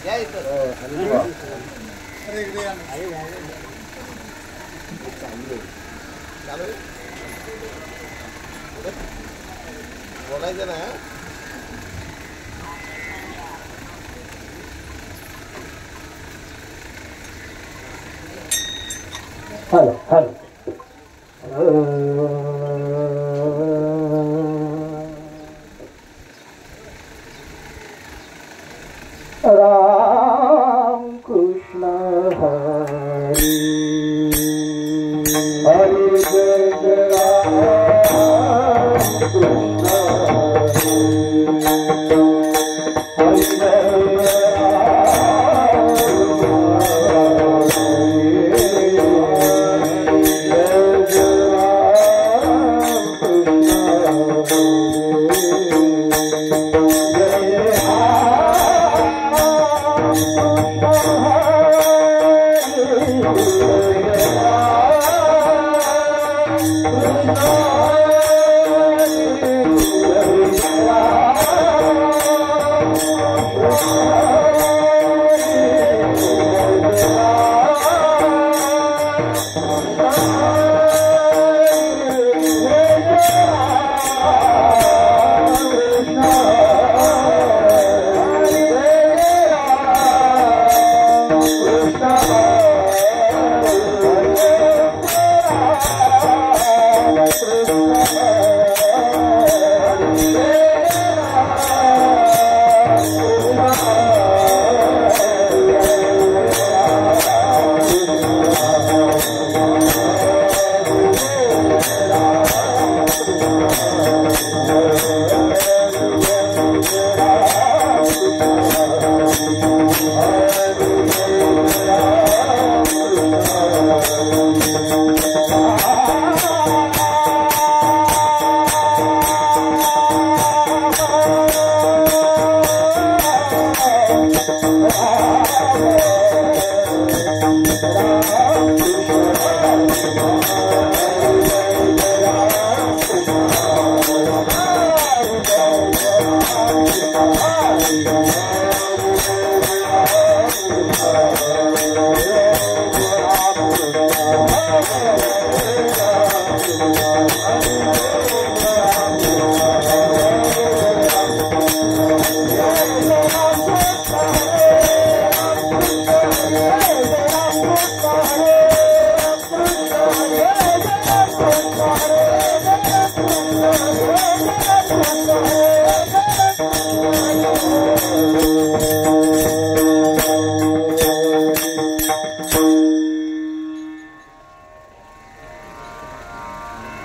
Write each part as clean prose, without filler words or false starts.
Jai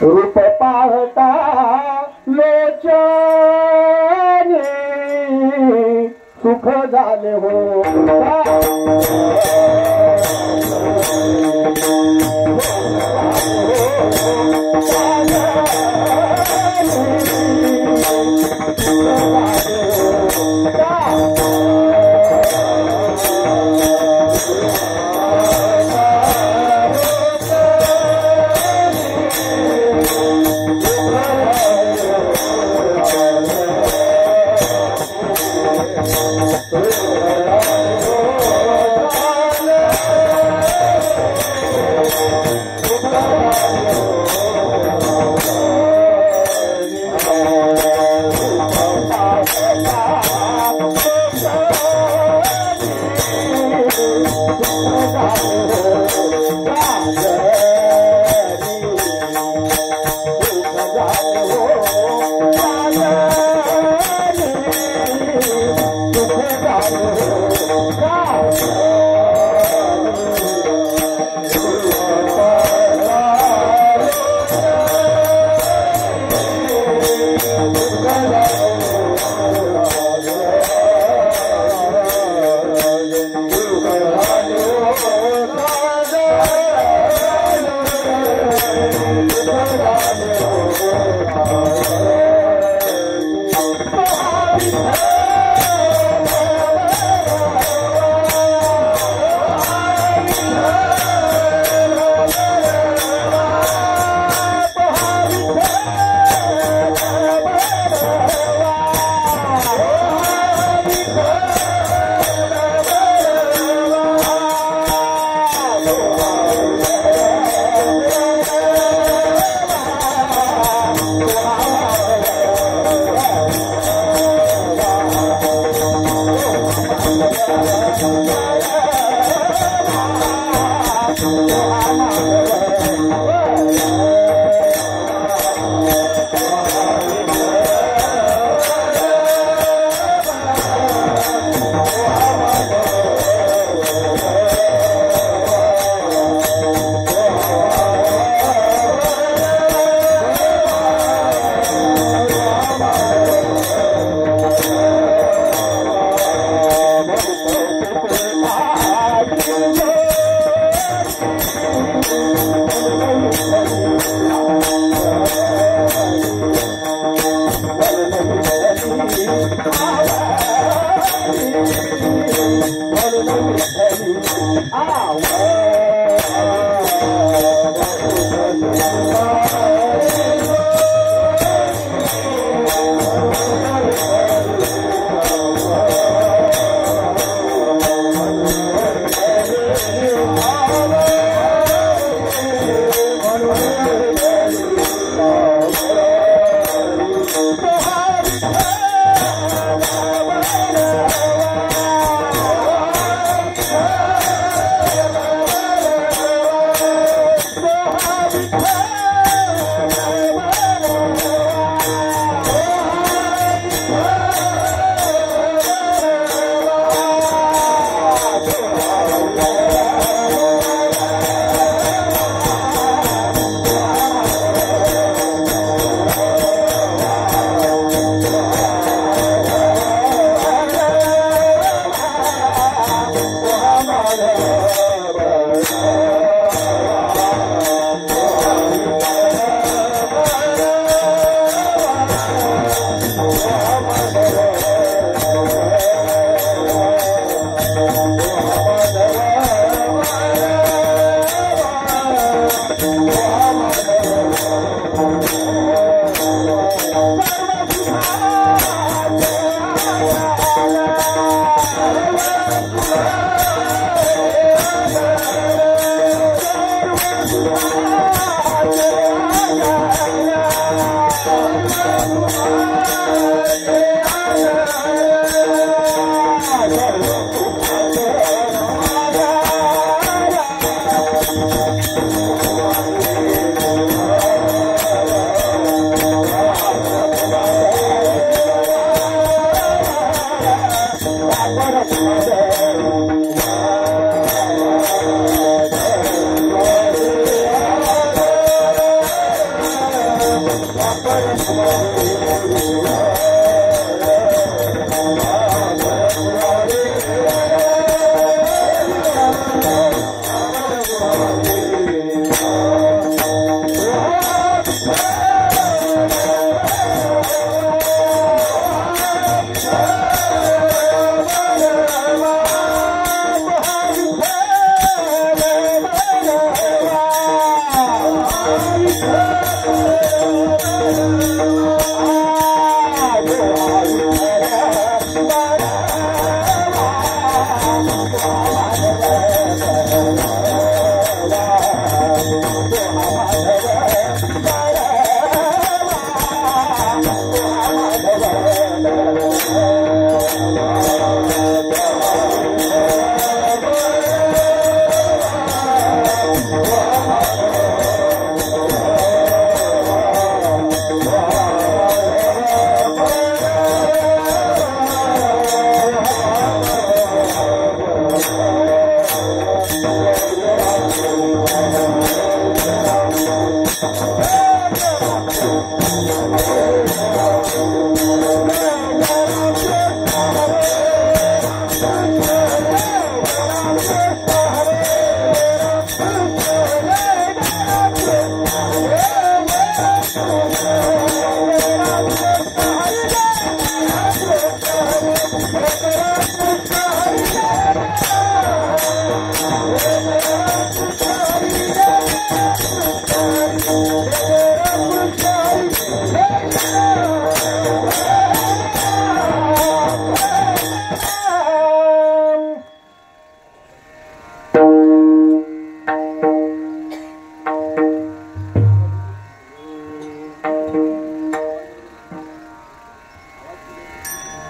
रूप पाहता लोचने सुख झाले हो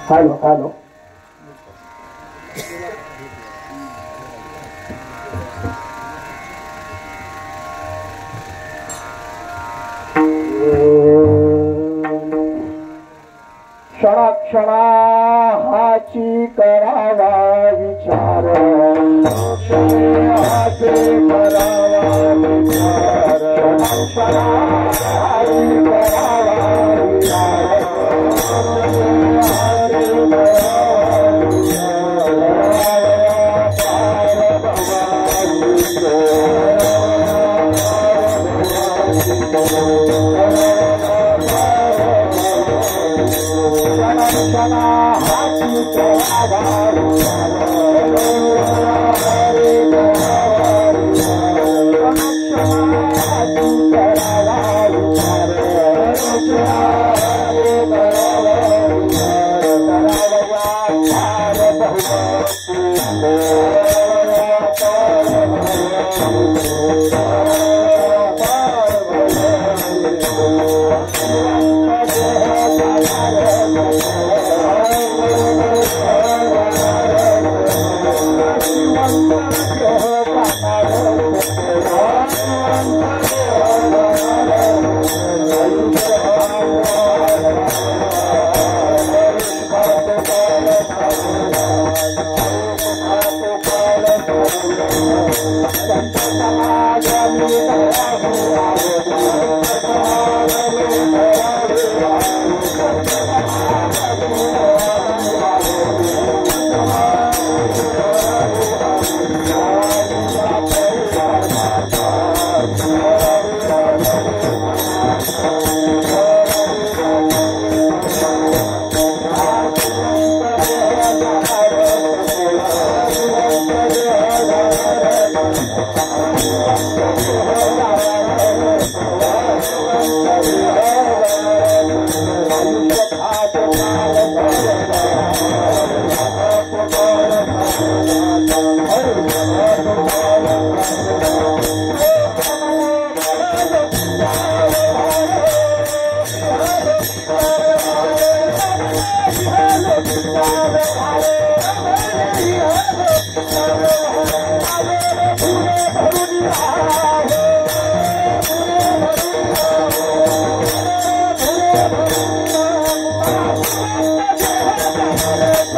Halo. क्षणा हाची करावा विचार हाची करावा विचार क्षणा हाची करावा विचार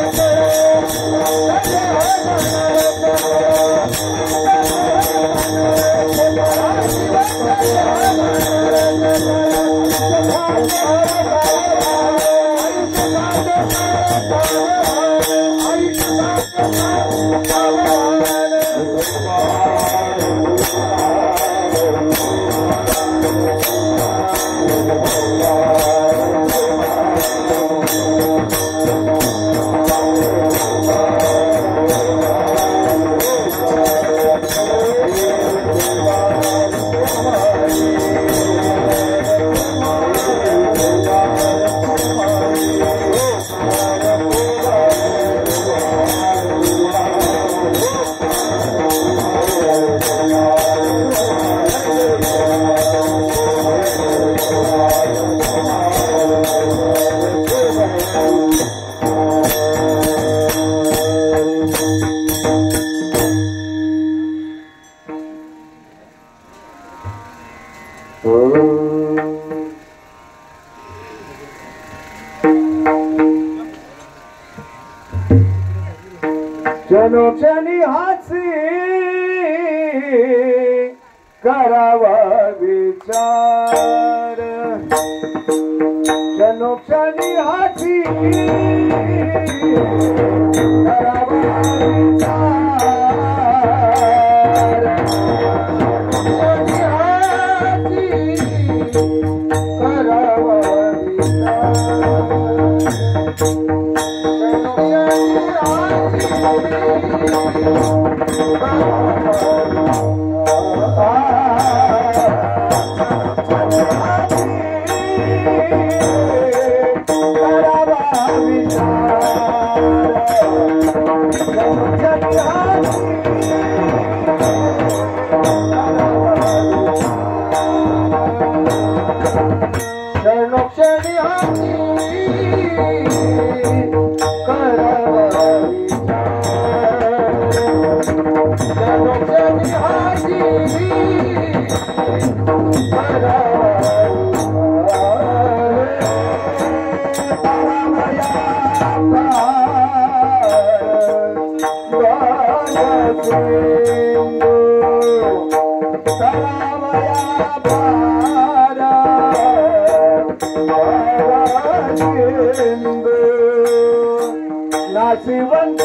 Thank you. जनोक्षणी हाची करावा विचार जनोक्षणी हाची करावा विचार करावा नाशिवंत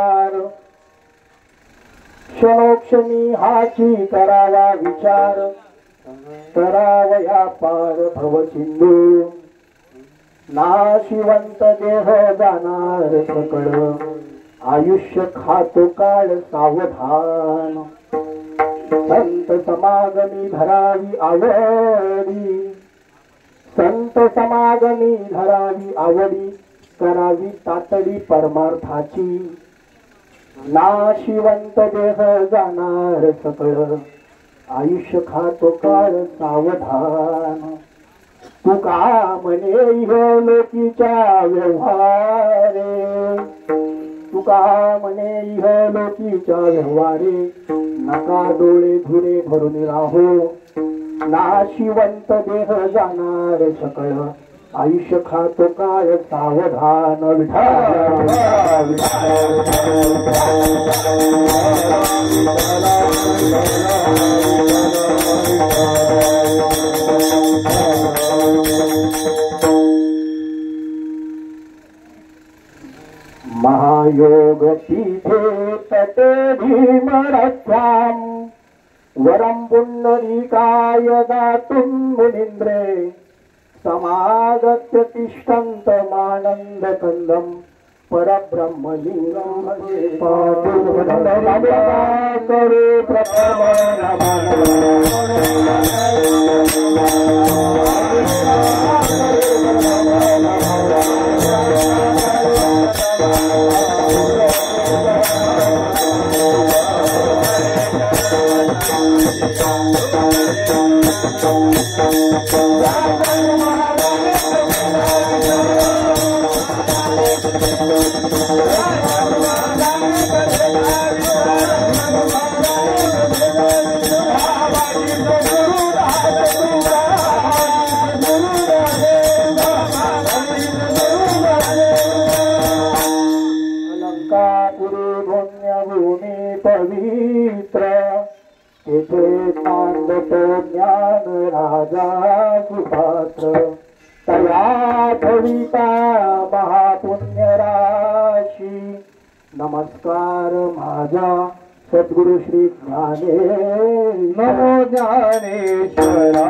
विचार क्षणोक्षणी हाची करावा विचार करावया पार भवसिंधू नाशिवंत देह जाणार सकळ आयुष्य खातो काळ सावधान संत समागमी धरावी आवडी संत समागमी धरावी आवडी करावी तातडी परमार्थाची नाशिवंत देह जाणार सकळ आयुष्य खातो काळ सावधान तुका म्हणे इह लोकीच्या व्यवहारे तुका म्हणे इह लोकीच्या व्यवहारे नका डोळे धुरे भरून राहो नाशिवंत देह जाणार सकळ आयुष्य खातो काय सावधान महायोग पीठे तटे भीमरथ्याम वरम पुंडरीकाय दातुं मुनीन्द्रे समागत्य तिष्ठन्तमानन्द कन्दं परब्रह्मलिङ्गं करो प्रथम पवित्र तेथे नांदतो ज्ञान राजा सुपात्र तया भविता महापुण्य राशी नमस्कार माझा सद्गुरु श्री ज्ञाने नमो ज्ञानेश्वरा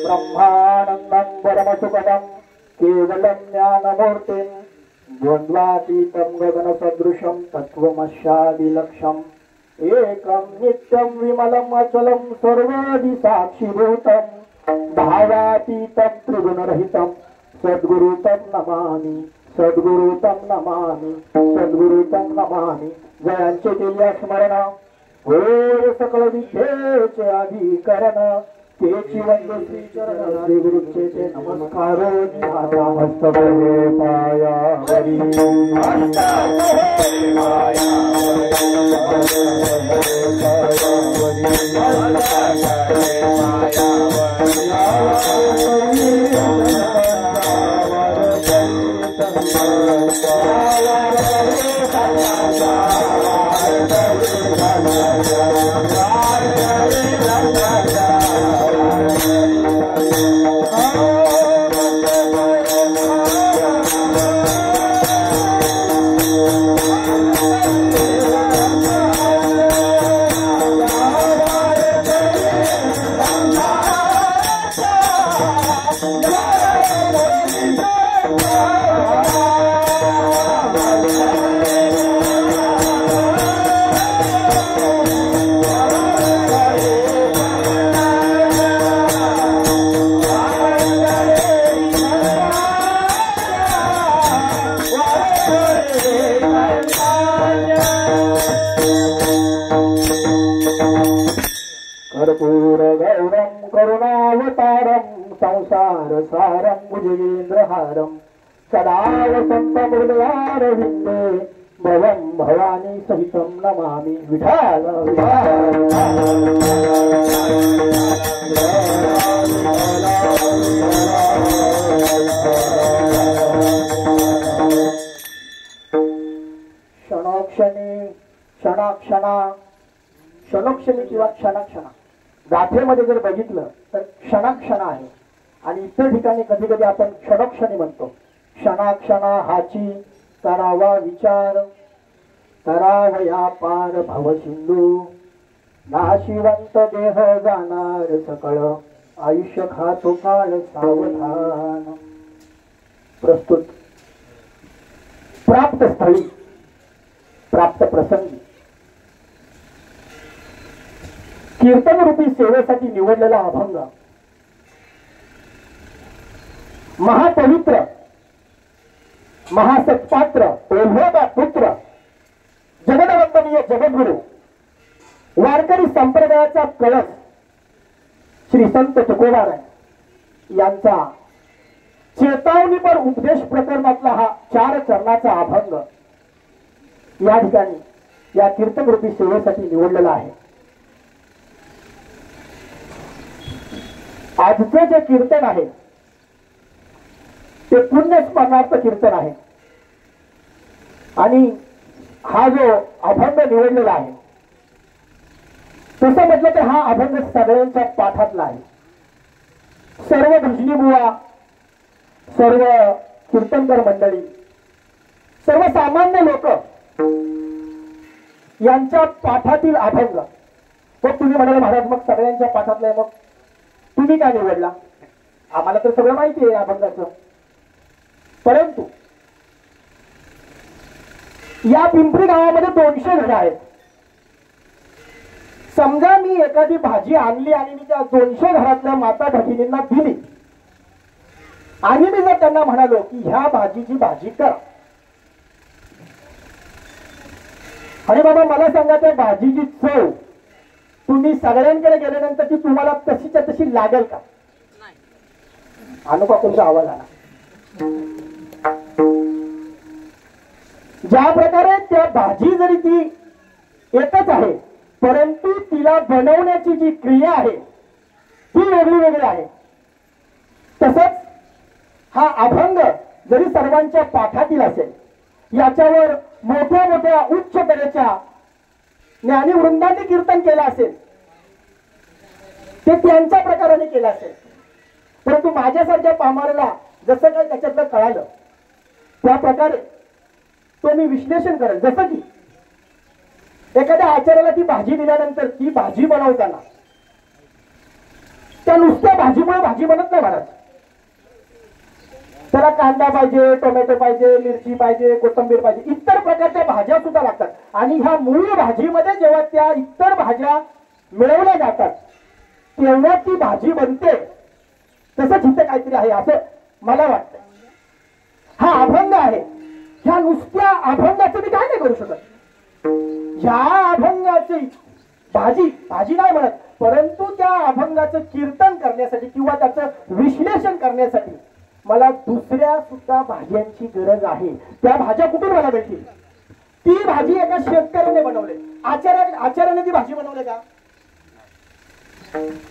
ब्रह्मानंदं परमसुखदं केवलं ज्ञानमूर्तिं द्वन्द्वातीतं गगनसदृशं तत्त्वमस्यादिलक्ष्यम् एकं नित्यं विमलम् अचलं सर्वादि साक्षिभूतं भावातीतं त्रिगुणरहितं सद्गुरुतं नमामि सद्गुरुतं नमामि सद्गुरुतं नमामि जयांचे केल्या स्मरण होय सकल विद्येचे अधिकरण तेची वंदे श्री चरण श्री गुरुचे नमस्कार मस्तक हे पायावरी हृदयारविंदे भवं भवानी सहितं नमामि विठाल क्षणोक्षणी क्षणाक्षणा क्षणोक्षणी किंवा क्षणाक्षणा गाथेमध्ये जर बघितलं तर क्षणाक्षणा आहे आणि इतर ठिकाणी कधी कधी आपण क्षणोक्षणी म्हणतो. क्षणाक्षणा हाची करावा विचार करावया पार भवसिंधू नाशिवंत देह जाणार सकळ आयुष्य खातो काळ सावधान. प्रस्तुत प्राप्त स्थळी प्राप्त प्रसंगी कीर्तन रूपी सेवेसाठी निवडलेला अभंग महापवित्र महासत्पात्र ओल्होदा पुत्र जगदवंदनीय जगद्गुरु वारकरी संप्रदायाचा कळस श्री संत तुकोबाराय यांचा चेतावनीपर उपदेश प्रकरणातला हा 4 चरणाचा अभंग या ठिकाणी या कीर्तन रूपी सेवेसाठी निवडलेला आहे. आजचे जे कीर्तन आहे ते पुण्य स्मरणार्थ कीर्तन आहे आणि हा जो अभंग निवडलेला आहे तसं म्हटलं तर हा अभंग सगळ्यांच्या पाठातला आहे. सर्व भजनी बुवा सर्व कीर्तनकर मंडळी सर्वसामान्य लोक यांच्या पाठातील अभंग. मग तुम्ही म्हणाले महाराज मग सगळ्यांच्या पाठातला मग तुम्ही का निवडला? आम्हाला तर सगळं माहिती आहे अभंगाचं. परंतु या पिंपरी गावामध्ये 200 घरं आहेत. समजा मी एखादी भाजी आणली आणि मी त्या 200 घरातल्या माता भगिनींना दिली आणि मी जर त्यांना म्हणालो की ह्या भाजीची भाजी करा आणि बाबा मला सांगा त्या भाजीची चव तुम्ही सगळ्यांकडे गेल्यानंतर ती तुम्हाला तशीच्या तशी लागेल का? अनुपा कोणता आवाज आला? ज्या प्रकारे त्या भाजी जरी ती एकच आहे परंतु तिला बनवण्याची जी क्रिया आहे ती वेगळी वेगळी आहे. तसंच हा अभंग जरी सर्वांच्या पाठातील असेल याच्यावर मोठ्या मोठ्या उच्च दर्जाच्या ज्ञानी वृंदांनी कीर्तन केलं असेल ते त्यांच्या प्रकाराने केलं असेल. परंतु माझ्यासारख्या पामराला जसं काही त्याच्यातलं कळालं त्या प्रकारे तो मी विश्लेषण करेल. जसं की एखाद्या आचार्याला ती भाजी दिल्यानंतर ती भाजी बनवताना त्या नुसत्या भाजीमुळे भाजी बनत नाही महाराज. त्याला कांदा पाहिजे, टोमॅटो पाहिजे, मिरची पाहिजे, कोथिंबीर पाहिजे, इतर प्रकारच्या भाज्या सुद्धा लागतात. आणि ह्या मूळ भाजीमध्ये जेव्हा त्या इतर भाज्या मिळवल्या जातात तेव्हा ती भाजी बनते. तसंच इथं काहीतरी आहे असं मला वाटतं. हा अभंग आहे. ह्या नुसत्या अभंगाचं मी काय नाही करू शकत. ह्या अभंगाची भाजी भाजी नाही म्हणत परंतु त्या अभंगाचं कीर्तन करण्यासाठी किंवा त्याचं विश्लेषण करण्यासाठी मला दुसऱ्या सुद्धा भाज्यांची गरज आहे. त्या भाज्या कुठून मला भेटतील? ती भाजी एका शेतकऱ्याने बनवली. आचार्याने ती भाजी बनवली का?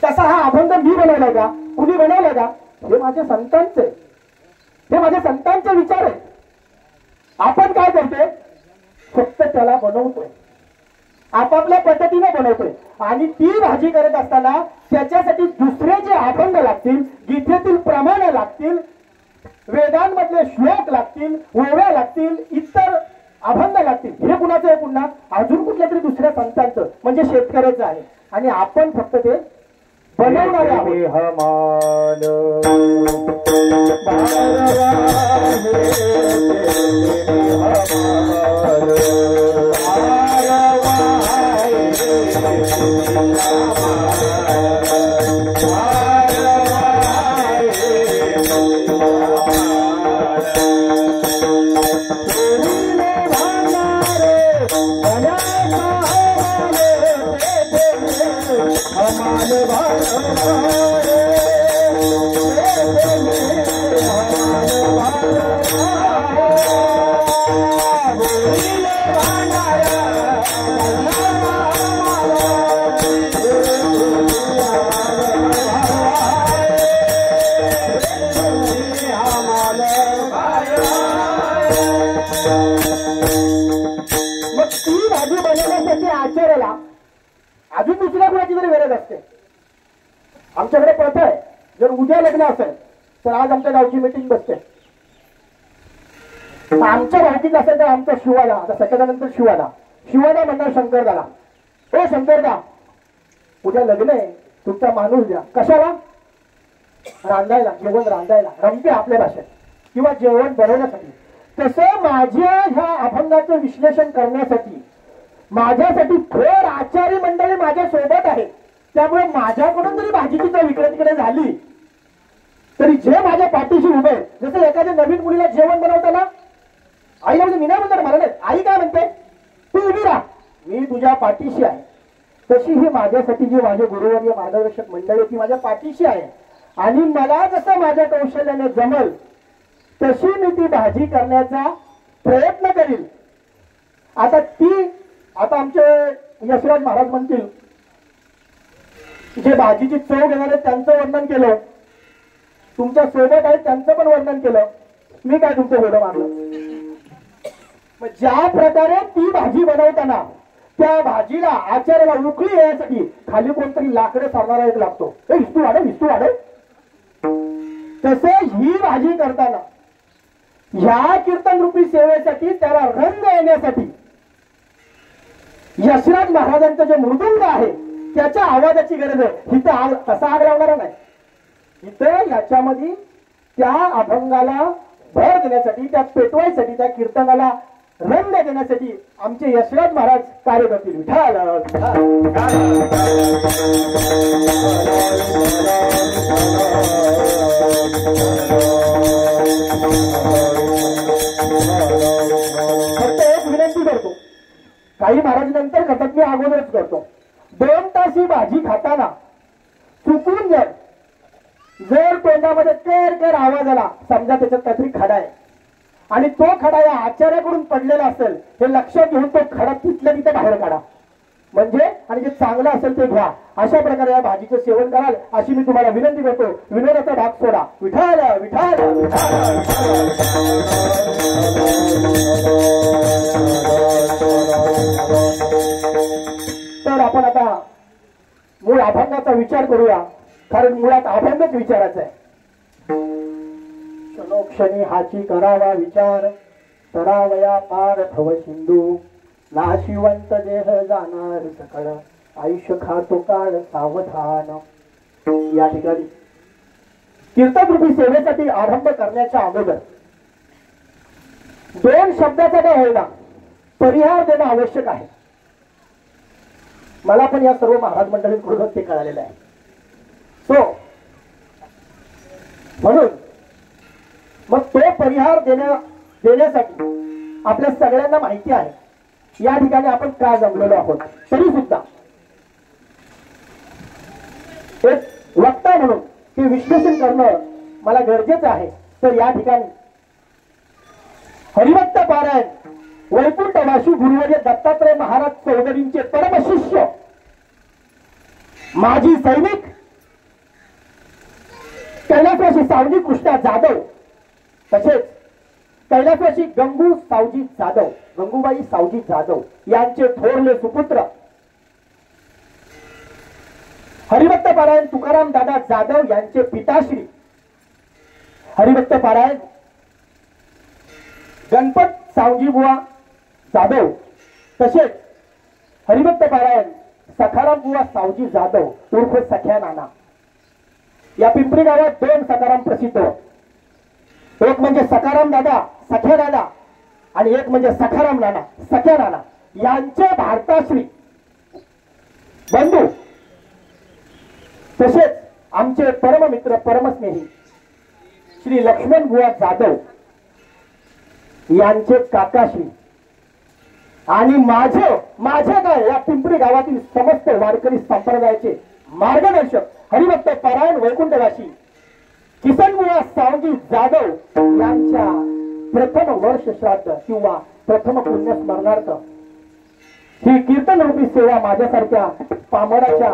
तसा हा अभंग मी बनवलाय का? कुणी बनवलाय का? हे माझ्या संतांचे, हे माझ्या संतांचे विचार आहेत. आपण काय करतोय? फक्त त्याला बनवतोय, आपापल्या पद्धतीने बनवतोय. आणि ती भाजी करत असताना त्याच्यासाठी दुसरे जे अभंग लागतील, गीतेतील प्रमाणे लागतील, वेदांमधले श्लोक लागतील, ओव्या लागतील, इतर अभंग लागतील. हे कुणाचं आहे? पुन्हा अजून कुठल्या तरी दुसऱ्या संतांचं म्हणजे शेतकऱ्याचं आहे. आणि आपण फक्त ते बनवणारे आहोत. आचार्याला अजून दुसऱ्या कुणाची तरी गरज असते. आमच्याकडे प्रथा आहे, जर उद्या लग्न असेल तर आज आमच्या गावची मीटिंग बसते. आमच्या भावकीत असेल तर आमचा शिवाला, आता सकाळनंतर शिवाला म्हणणार शंकरदाला, ओ शंकरदा उद्या लग्न आहे, तुमचा माणूस द्या. कशाला? रांधायला, जेवण रांधायला, रमते आपल्या भाषेत, किंवा जेवण बनवण्यासाठी. तसं माझ्या ह्या अभंगाचं विश्लेषण करण्यासाठी माझ्यासाठी थोर आचार्य मंडळी माझ्या सोबत आहे. त्यामुळे माझ्याकडून जरी भाजीची चव इकडे तिकडे झाली तरी जे माझ्या पाठीशी उभे, जसं एखाद्या नवीन मुलीला जेवण बनवताना आईला म्हणजे मी नाही म्हणणार, मला नाही, आई काय म्हणते, तू उभी राहा, मी तुझ्या पाठीशी आहे. तशी ही माझ्यासाठी जी माझे गुरुवर्य मार्गदर्शक मंडळी ती माझ्या पाठीशी आहे. आणि मला जसं माझ्या कौशल्याने जमल तशी मी ती भाजी करण्याचा प्रयत्न करील. आता आमचे यशराज महाराज म्हणतील, जे भाजीची चव घेणारे त्यांचं वर्णन केलं, तुमच्या सोबत आहे त्यांचं पण वर्णन केलं, मी काय तुमचं वेळ मानलं. मग ज्या प्रकारे ती भाजी बनवताना त्या भाजीला आचार्याला उकळी येण्यासाठी खाली कोणतरी लाकडं सारणारा एक लागतो, विस्तू वाढे. तसे ही भाजी करताना ह्या कीर्तन रूपी सेवेसाठी त्याला रंग येण्यासाठी यशराज महाराजांचं जे मृदुंग आहे त्याच्या आवाजाची गरज आहे. इथं आग कसा आग लावणारा नाही, इथं याच्यामध्ये त्या अभंगाला भर देण्यासाठी, त्या पेटवायसाठी, त्या कीर्तनाला रंग देण्यासाठी आमचे यशराज महाराज कार्य करतील. विठाल फक्त एक विनंती करतो, काही महाराज नंतर करतात, मी अगोदरच करतो. 2 तास ही भाजी खाताना चुकून जर तोंडामध्ये कर आवाज आला, समजा त्याच्यात काहीतरी खडा आहे आणि तो खडा या आचार्याकडून पडलेला असेल, हे लक्षात घेऊन तो खडा तिथल्या तिथे बाहेर काढा, म्हणजे आणि जे चांगलं असेल ते घ्या. अशा प्रकारे या भाजीचं सेवन कराल अशी मी तुम्हाला विनंती करतो. विनोदाचा भाग सोडा. विठाल विठाल तर आपण आता मूळ अभंगाचा विचार करूया, कारण मुळात अभंगच विचारायचा आहे. क्षणोक्षणी हाची करावा विचार, तरावया पार थव सिंधू, नाशिवंत देह जाणार सकळ, आयुष्य खातो काळ सावधान. या ठिकाणी कीर्तनरूपी सेवेसाठी आरंभ करण्याच्या अगोदर 2 शब्दाचा काय होईना परिहार देणं आवश्यक आहे. मला पण या सर्व महाराज मंडळींकडून ते कळालेलं आहे. म्हणून मग तो परिहार देण्यासाठी आपल्या सगळ्यांना माहिती आहे या ठिकाणी आपण का जमलेलो आहोत. तरी सुद्धा एक वक्ता म्हणून ते विश्लेषण करणं मला गरजेचं आहे. तर या ठिकाणी हरिभक्त पारायण वैकुंठवासी गुरुवर्य दत्तात्रय महाराज चौधरींचे परमशिष्य माजी सैनिक कैलासवासी सावजी कृष्णा जाधव, तसेच कैलासवासी गंगूबाई सावजी जाधव यांचे थोरले सुपुत्र हरिभक्त पारायण तुकाराम दादा जाधव यांचे पिताश्री हरिभक्त पारायण गणपत सावजी बुवा जाधव, तसेच हरिभक्त पारायण सखाराम बुवा सावजी जाधव उर्फ सख्या नाना. या पिंपरी गावात 2 सखाराम प्रसिद्ध, एक म्हणजे सखाराम दादा सख्या नाना आणि एक म्हणजे सखाराम नाना सख्या नाना यांचे भारताश्री बंधू, तसेच आमचे परममित्र परमस्नेही श्री लक्ष्मण बुवा जाधव यांचे काकाश्री आणि माझे काय या पिंपरी गावातील समस्त वारकरी संप्रदायाचे मार्गदर्शक हरिभक्त पारायण वैकुंठवासी किसनबुवा सावजी जाधव यांच्या प्रथम वर्ष श्राद्ध किंवा प्रथम पुण्यस्मरणार्थ ही कीर्तन रूपी सेवा माझ्यासारख्या पामराच्या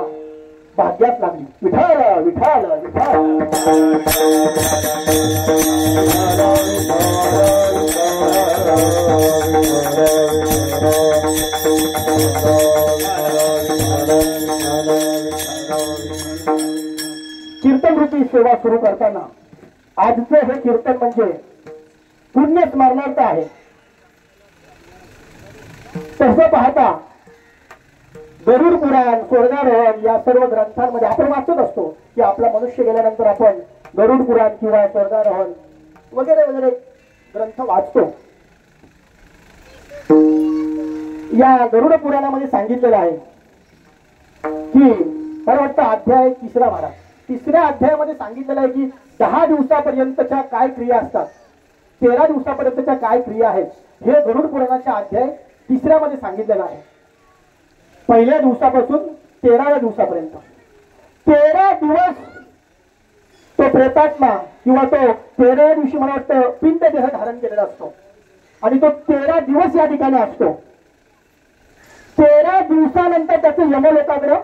भाग्यात लागली. विठाल विठाल विठाल कीर्तन रूपी सेवा सुरू करताना आजचं हे कीर्तन म्हणजे पुण्य स्मरणार्थ आहे. तसं पाहता गरुड पुराण, स्वर्गारोहण या सर्व ग्रंथांमध्ये आपण वाचत असतो की आपला मनुष्य गेल्यानंतर आपण गरुड पुराण किंवा स्वर्गारोहण वगैरे वगैरे ग्रंथ वाचतो. या गरुड पुराणामध्ये सांगितलेलं आहे की मला वाटतं अध्याय 3 महाराज 3ऱ्या अध्यायामध्ये सांगितलेलं आहे की 10 दिवसापर्यंतच्या काय क्रिया असतात, 13 दिवसापर्यंतच्या काय क्रिया आहेत, हे गरुड पुराणाच्या अध्याय 3ऱ्यामध्ये सांगितलेलं आहे. पहिल्या दिवसापासून 13व्या दिवसापर्यंत 13 दिवस तो प्रेतात्मा किंवा तो 13व्या दिवशी मला वाटतं पिंड देह धारण केलेला असतो आणि तो 13 दिवस या ठिकाणी असतो. 13 दिवसानंतर त्याचं यमलोकाकडे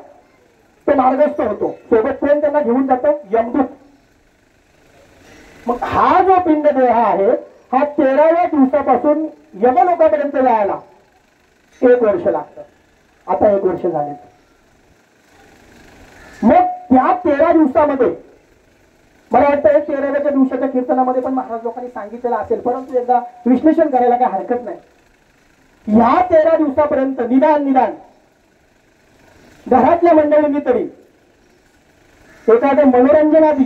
तो मार्गस्थ होतो. सोबत कोण त्यांना घेऊन जातो? यमदूत. मग हा जो पिंड देह आहे हा 13व्या दिवसापासून यमलोकापर्यंत जायला 1 वर्ष लागतं. आता 1 वर्ष झाले. मग त्या 13 दिवसामध्ये मला वाटतं 13व्या दिवसाच्या कीर्तनामध्ये पण महाराज लोकांनी सांगितलेलं असेल, परंतु एकदा विश्लेषण करायला काही हरकत नाही. ह्या 13 दिवसापर्यंत निदान घरातल्या मंडळींनी तरी एखादं मनोरंजनादी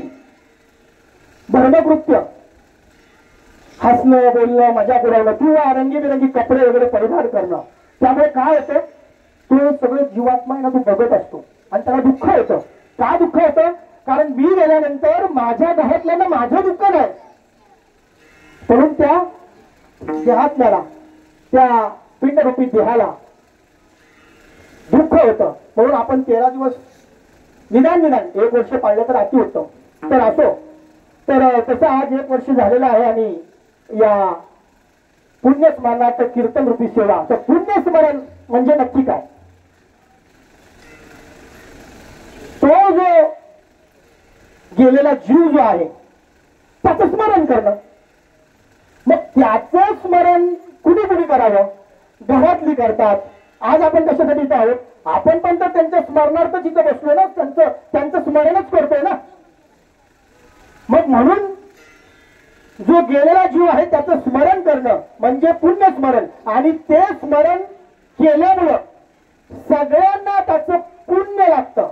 धर्मकृत्य, हसणं, बोलणं, मजा उडवणं किंवा रंगीबिरंगी कपडे वगैरे परिधान करणं, त्यामुळे काय होतं, तो सगळे जीवात्मा ना तू बघत असतो आणि त्याला दुःख होतं. का दुःख होतं? कारण मी गेल्यानंतर माझ्या घरातल्यांना माझं दुःख नाही, म्हणून त्या देहात्म्याला, त्या पिंडरूपी देहाला दुःख होतं. म्हणून आपण 13 दिवस निदान 1 वर्ष पाळलं तर अति होतं. तर असो, तर तसं आज 1 वर्ष झालेलं आहे आणि या पुण्यस्मरणार्थ कीर्तन रूपी सेवा. तर पुण्यस्मरण म्हणजे नक्की काय? तो जो गेलेला जीव जो आहे त्याचं स्मरण करणं. मग त्याचं स्मरण कुणी कुणी करावं? घरातली करतात. आज आपण कशासाठी इथं आहोत? आपण पण तर त्यांच्या स्मरणार्थ जिथं बसलो ना, त्यांचं स्मरणच करतोय ना. मग म्हणून जो गेलेला जीव आहे त्याचं स्मरण करणं म्हणजे पुण्य स्मरण. आणि ते स्मरण केल्यामुळं सगळ्यांना त्याचं पुण्य लागतं.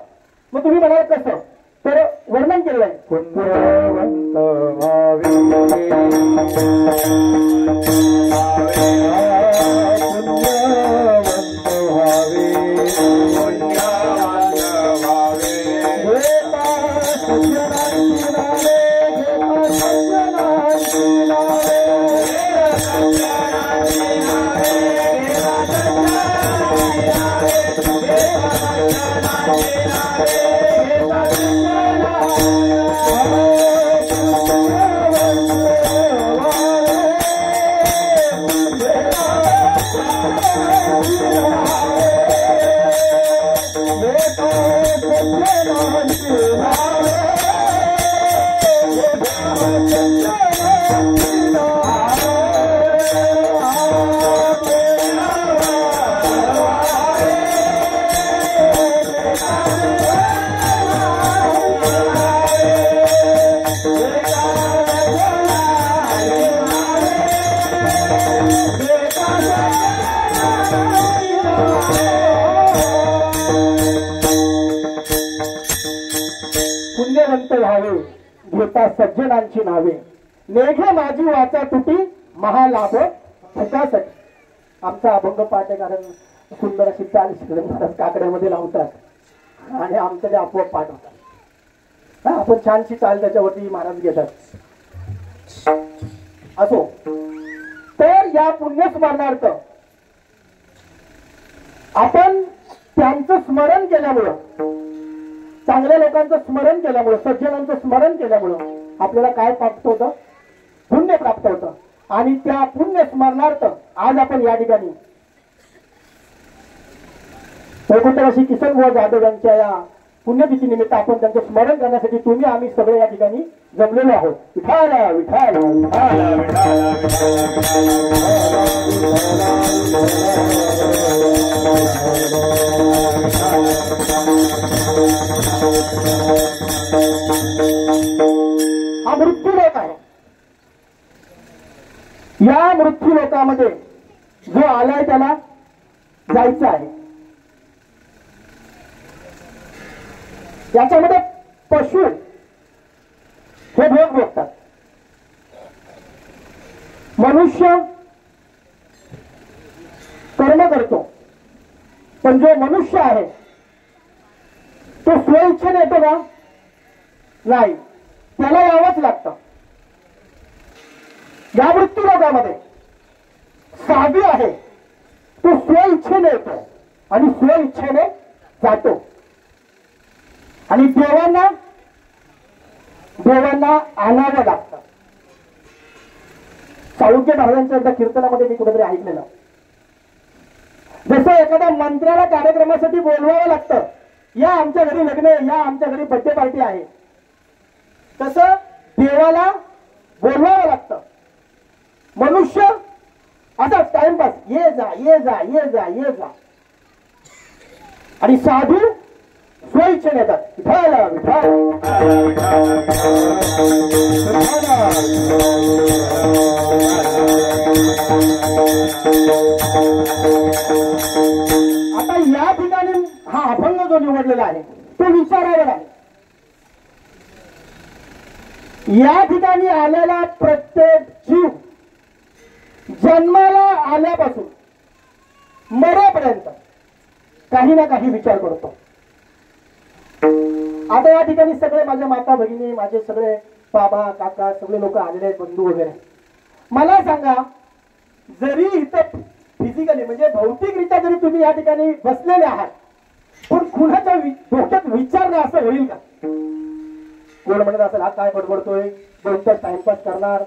मग तुम्ही म्हणाल कसं? तर वर्णन केलंय, पुण्यवंत व्हावे, पुण्यवंत व्हावे घेता सज्जनांची नावे, नेघे माझी वाचा तुटी महालाभ फुकासाठी. आमचा अभंग पाठ आहे, कारण सुंदर अशी 40 किलोमीटर काकड्यामध्ये लावतात आणि आमचं ते आपोआप पाठ होतात. आपण छानशी चाल त्याच्यावरती महाराज घेतात. असो, तर या पुण्यस्मरणार्थ आपण त्यांचं स्मरण केल्यामुळं, चांगल्या लोकांचं स्मरण केल्यामुळं, सज्जनांचं स्मरण केल्यामुळं आपल्याला काय प्राप्त होतं? पुण्य प्राप्त होतं. आणि त्या पुण्य स्मरणार्थ आज आपण या ठिकाणी वैकुंठवासी किसन बुवा जाधव यांच्या या पुण्यतिथी निमित्त आपण त्यांचं स्मरण करण्यासाठी तुम्ही आम्ही सगळे या ठिकाणी जमलेलो आहोत. विठाल विठाल हा मृत्यू लोक आहे. या मृत्यू लोकामध्ये जो आलाय त्याला जायचं आहे. याच्यामध्ये पशु हे भोग भोगतात. मनुष्य कर्म करतो, पण जो मनुष्य आहे तो स्वइच्छेने येतो का? नाही, त्याला यावंच लागतं. या मृत्यू लोकामध्ये साधू आहे तो स्वइच्छेने येतो आणि स्वइच्छेने जातो. आणि देवांना आणावं लागतं. चाळुक्य महाराजांच्या एकदा कीर्तनामध्ये मी कुठेतरी ऐकलेलं, जसं एखाद्या मंत्र्याला कार्यक्रमासाठी बोलवावं लागतं, या आमच्या घरी लग्न आहे, या आमच्या घरी बर्थडे पार्टी आहे, तसं देवाला बोलवावं लागतं. मनुष्य असाच टाइमपास, ये जा ये जा ये जा ये जा. आणि साधू स्वइच्छेने येतात. विठाल विठाल आता या ठिकाणी हा अभंग जो निवडलेला आहे तो विचारावर आहे. या ठिकाणी आलेला प्रत्येक जीव जन्माला आल्यापासून मरेपर्यंत काही ना काही विचार करतो. आता या ठिकाणी सगळे माझ्या माता भगिनी, माझे सगळे बाबा काका सगळे लोक आलेले आहेत, बंधू वगैरे. मला सांगा, जरी इथं फिजिकली म्हणजे भौतिकरित्या जरी तुम्ही या ठिकाणी बसलेले आहात, पण कुणाच्या डोक्यात विचार नाही असं होईल का? कोण म्हणत असेल हा काय बडबडतोय, 2 तास टाइमपास करणार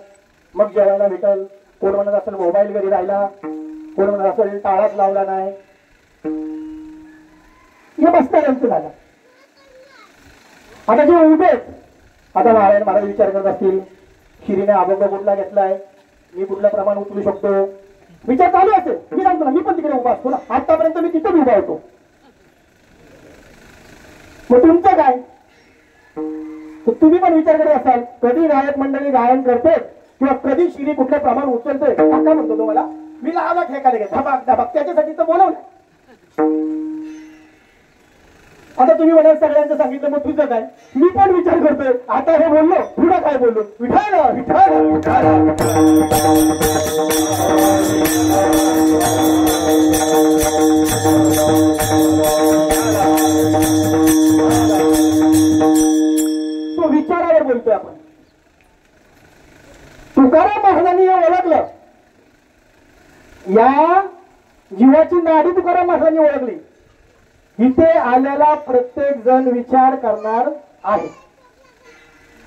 मग जेवायला भेटल. कोण म्हणत असेल मोबाईल घरी राहिला, कोण म्हणत असेल टाळाच लावला नाही. हे बसणाऱ्यांचं झालं. आता जे उभे आता नारायण महाराज विचार करत असतील, शिरीने अभंग कुठला घेतलाय, मी कुठलं प्रमाण उचलू शकतो, विचार चालू असेल. मी सांगतो ना, मी पण तिकडे उभा असतो ना, आतापर्यंत मी तिथेच उभा होतो. मग तुमचं काय? तुम्ही पण विचार करत असाल, कधी गायक मंडळी गायन करते किंवा कधी शिरी कुठलं प्रमाण उचलतोय. काका म्हणतो तुम्हाला, मी लावा ठेकायला घे धबाक धबाक, त्याच्यासाठी तर बोलवलं. आता तुम्ही म्हणाल सगळ्यांचं सांगितलं, मग तुझं काय? मी पण विचार करतोय, आता हे बोललो पुढं काय बोललो. विठाल विठाल तो विचारावर बोलतोय आपण. तुकाराम महाराजांनी हे ओळखलं, या जीवाची नाडी तुकाराम महाराजांनी ओळखली. इथे आलेला प्रत्येक जण विचार करणार आहे.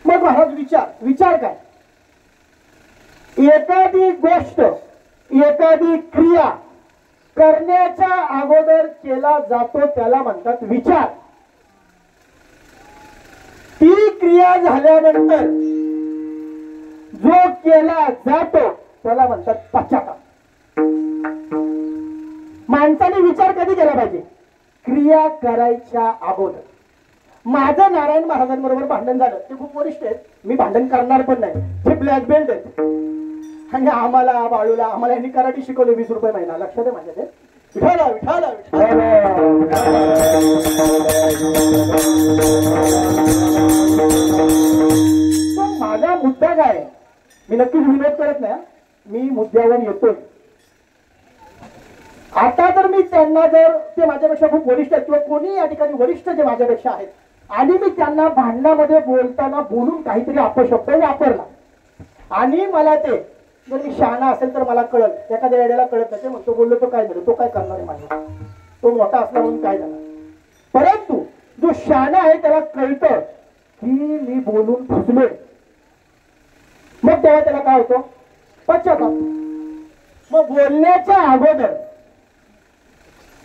मग महाराज विचार काय? एखादी गोष्ट एखादी क्रिया करण्याच्या अगोदर केला जातो त्याला म्हणतात विचार. ती क्रिया झाल्यानंतर जो केला जातो त्याला म्हणतात पश्चाताप. माणसाने विचार कधी केला पाहिजे? क्रिया करायच्या अगोदर. माझं नारायण महाराजांबरोबर भांडण झालं, ते खूप वरिष्ठ आहेत, मी भांडण करणार पण नाही, ते ब्लॅक बेल्ट आहेत. आणि आम्हाला बाळूला आम्हाला यांनी कराटे शिकवले 20 रुपये महिना. लक्षात आहे माझ्या ते. विठाला विठाला माझा मुद्दा काय? मी नक्कीच विनोद करत नाही, मी मुद्द्यावर येतोय. आता जर मी त्यांना, जर ते माझ्यापेक्षा खूप वरिष्ठ आहेत किंवा कोणी या ठिकाणी वरिष्ठ जे माझ्यापेक्षा आहेत, आणि मी त्यांना भांडणामध्ये बोलताना बोलून काहीतरी अपशब्द वापरला आणि मला ते, जर मी शहाणा असेल तर मला कळल, एखाद्या वेळेला कळत नाही, म्हणतो बोललो तो काय झालं, तो काय करणार आहे माझा, तो मोठा असला म्हणून काय झाला. परंतु जो शहाणा आहे त्याला कळतं की मी बोलून फसलोय, मग तेव्हा त्याला काय होतं? पश्चाताप. मग बोलण्याच्या अगोदर,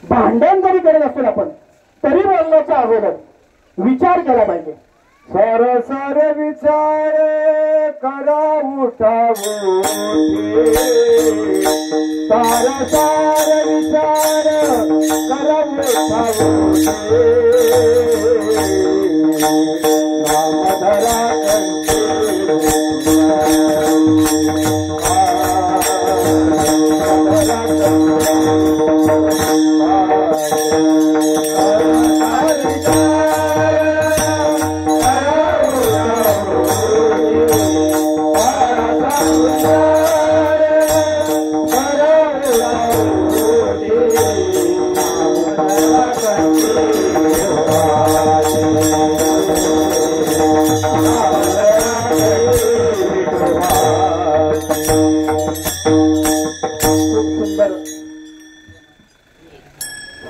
भांडण जरी करत असेल आपण तरी बोलण्याच्या अगोदर विचार केला पाहिजे. सार सार विचार करा उठावो सार सार विचार करा उठावो नामधरा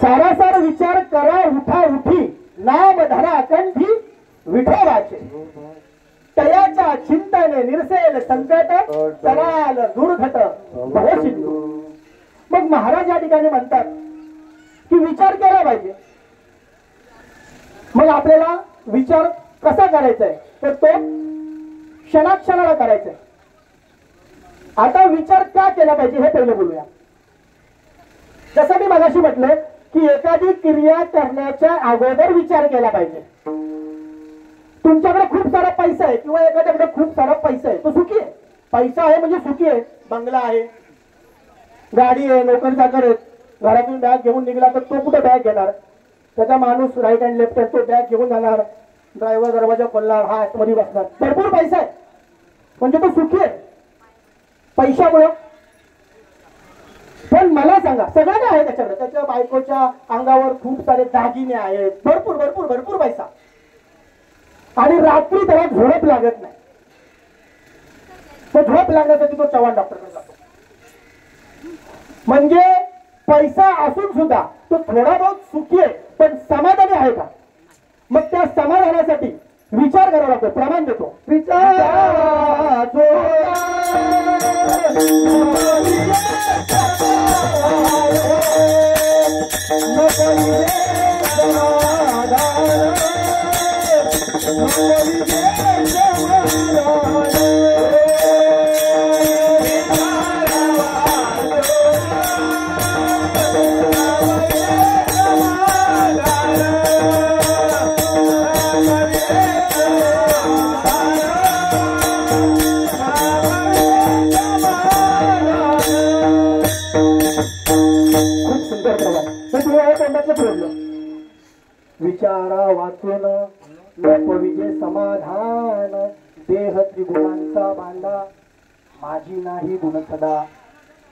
सारासार विचार करा उठा उठी नाम धरा अकंठी विठोबाचे तयाच्या चिंतने निरसेल संकट कराल दुर्घट भवसिंधू. मग महाराज या ठिकाणी म्हणतात की विचार केला पाहिजे. मग आपल्याला विचार कसा करायचा आहे तर तो क्षणाक्षणाला करायचा आहे. आता विचार का केला पाहिजे हे पहिलं बोलूया. जसं मी मगाशी म्हटलं की एखादी क्रिया करण्याच्या अगोदर विचार केला पाहिजे. तुमच्याकडे खूप सारा पैसा आहे किंवा एखाद्याकडे खूप सारा पैसा आहे, तो सुखी आहे. पैसा आहे म्हणजे सुखी आहे. बंगला आहे, गाडी आहे, नोकर चाकर आहेत. घरातून बॅग घेऊन निघाला तर तो कुठे बॅग घेणार? त्याचा माणूस राईट हँड लेफ्ट हँड तो बॅग घेऊन जाणार, ड्रायव्हर दरवाजा खोलणार, हा आतमध्ये बसणार. भरपूर पैसा आहे म्हणजे तो सुखी आहे पैशामुळे. पण मला सांगा सगळं काय आहे त्याच्याकडे? त्याच्या बायकोच्या अंगावर खूप सारे दागिने आहेत, भरपूर भरपूर भरपूर पैसा, आणि रात्री त्याला झोप लागत नाही. तो झोप लागण्यासाठी तो चव्हाण डॉक्टरकडे जातो. म्हणजे पैसा असून सुद्धा तो थोडा बहुत सुखी आहे पण समाधानी आहे का? मग त्या समाधानासाठी विचार करावा लागतो. प्रमाण देतो विचार विचारा वाचून विजय समाधान देह त्रिगुणांचा बांधा माझी नाही गुण सदा.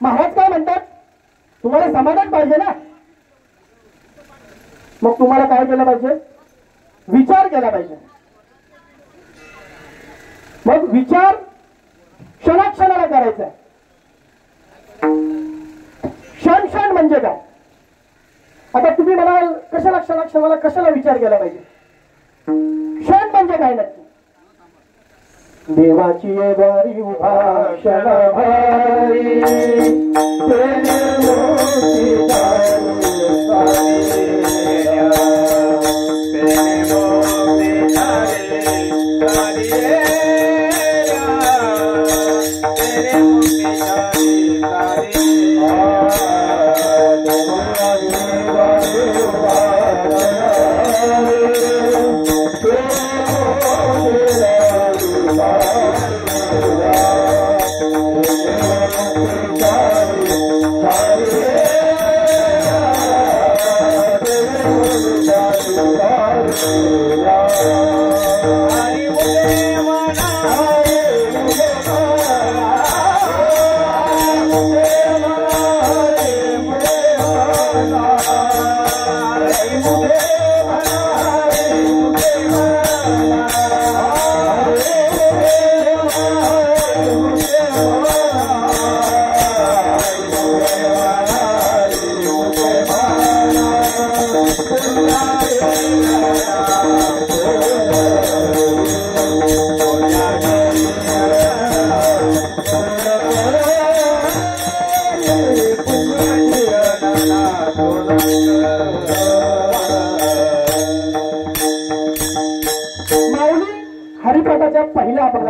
महाराज काय म्हणतात? तुम्हाला समाधान पाहिजे ना, मग तुम्हाला काय केलं पाहिजे? विचार केला पाहिजे. मग विचार क्षणाक्षणाला करायचा आहे. क्षण क्षण म्हणजे काय? आता तुम्ही म्हणाल कशाला क्षणाक्षणाला कशाला विचार केला पाहिजे? क्षण म्हणजे काय नक्की? देवाची द्वारी उभा क्षण भारी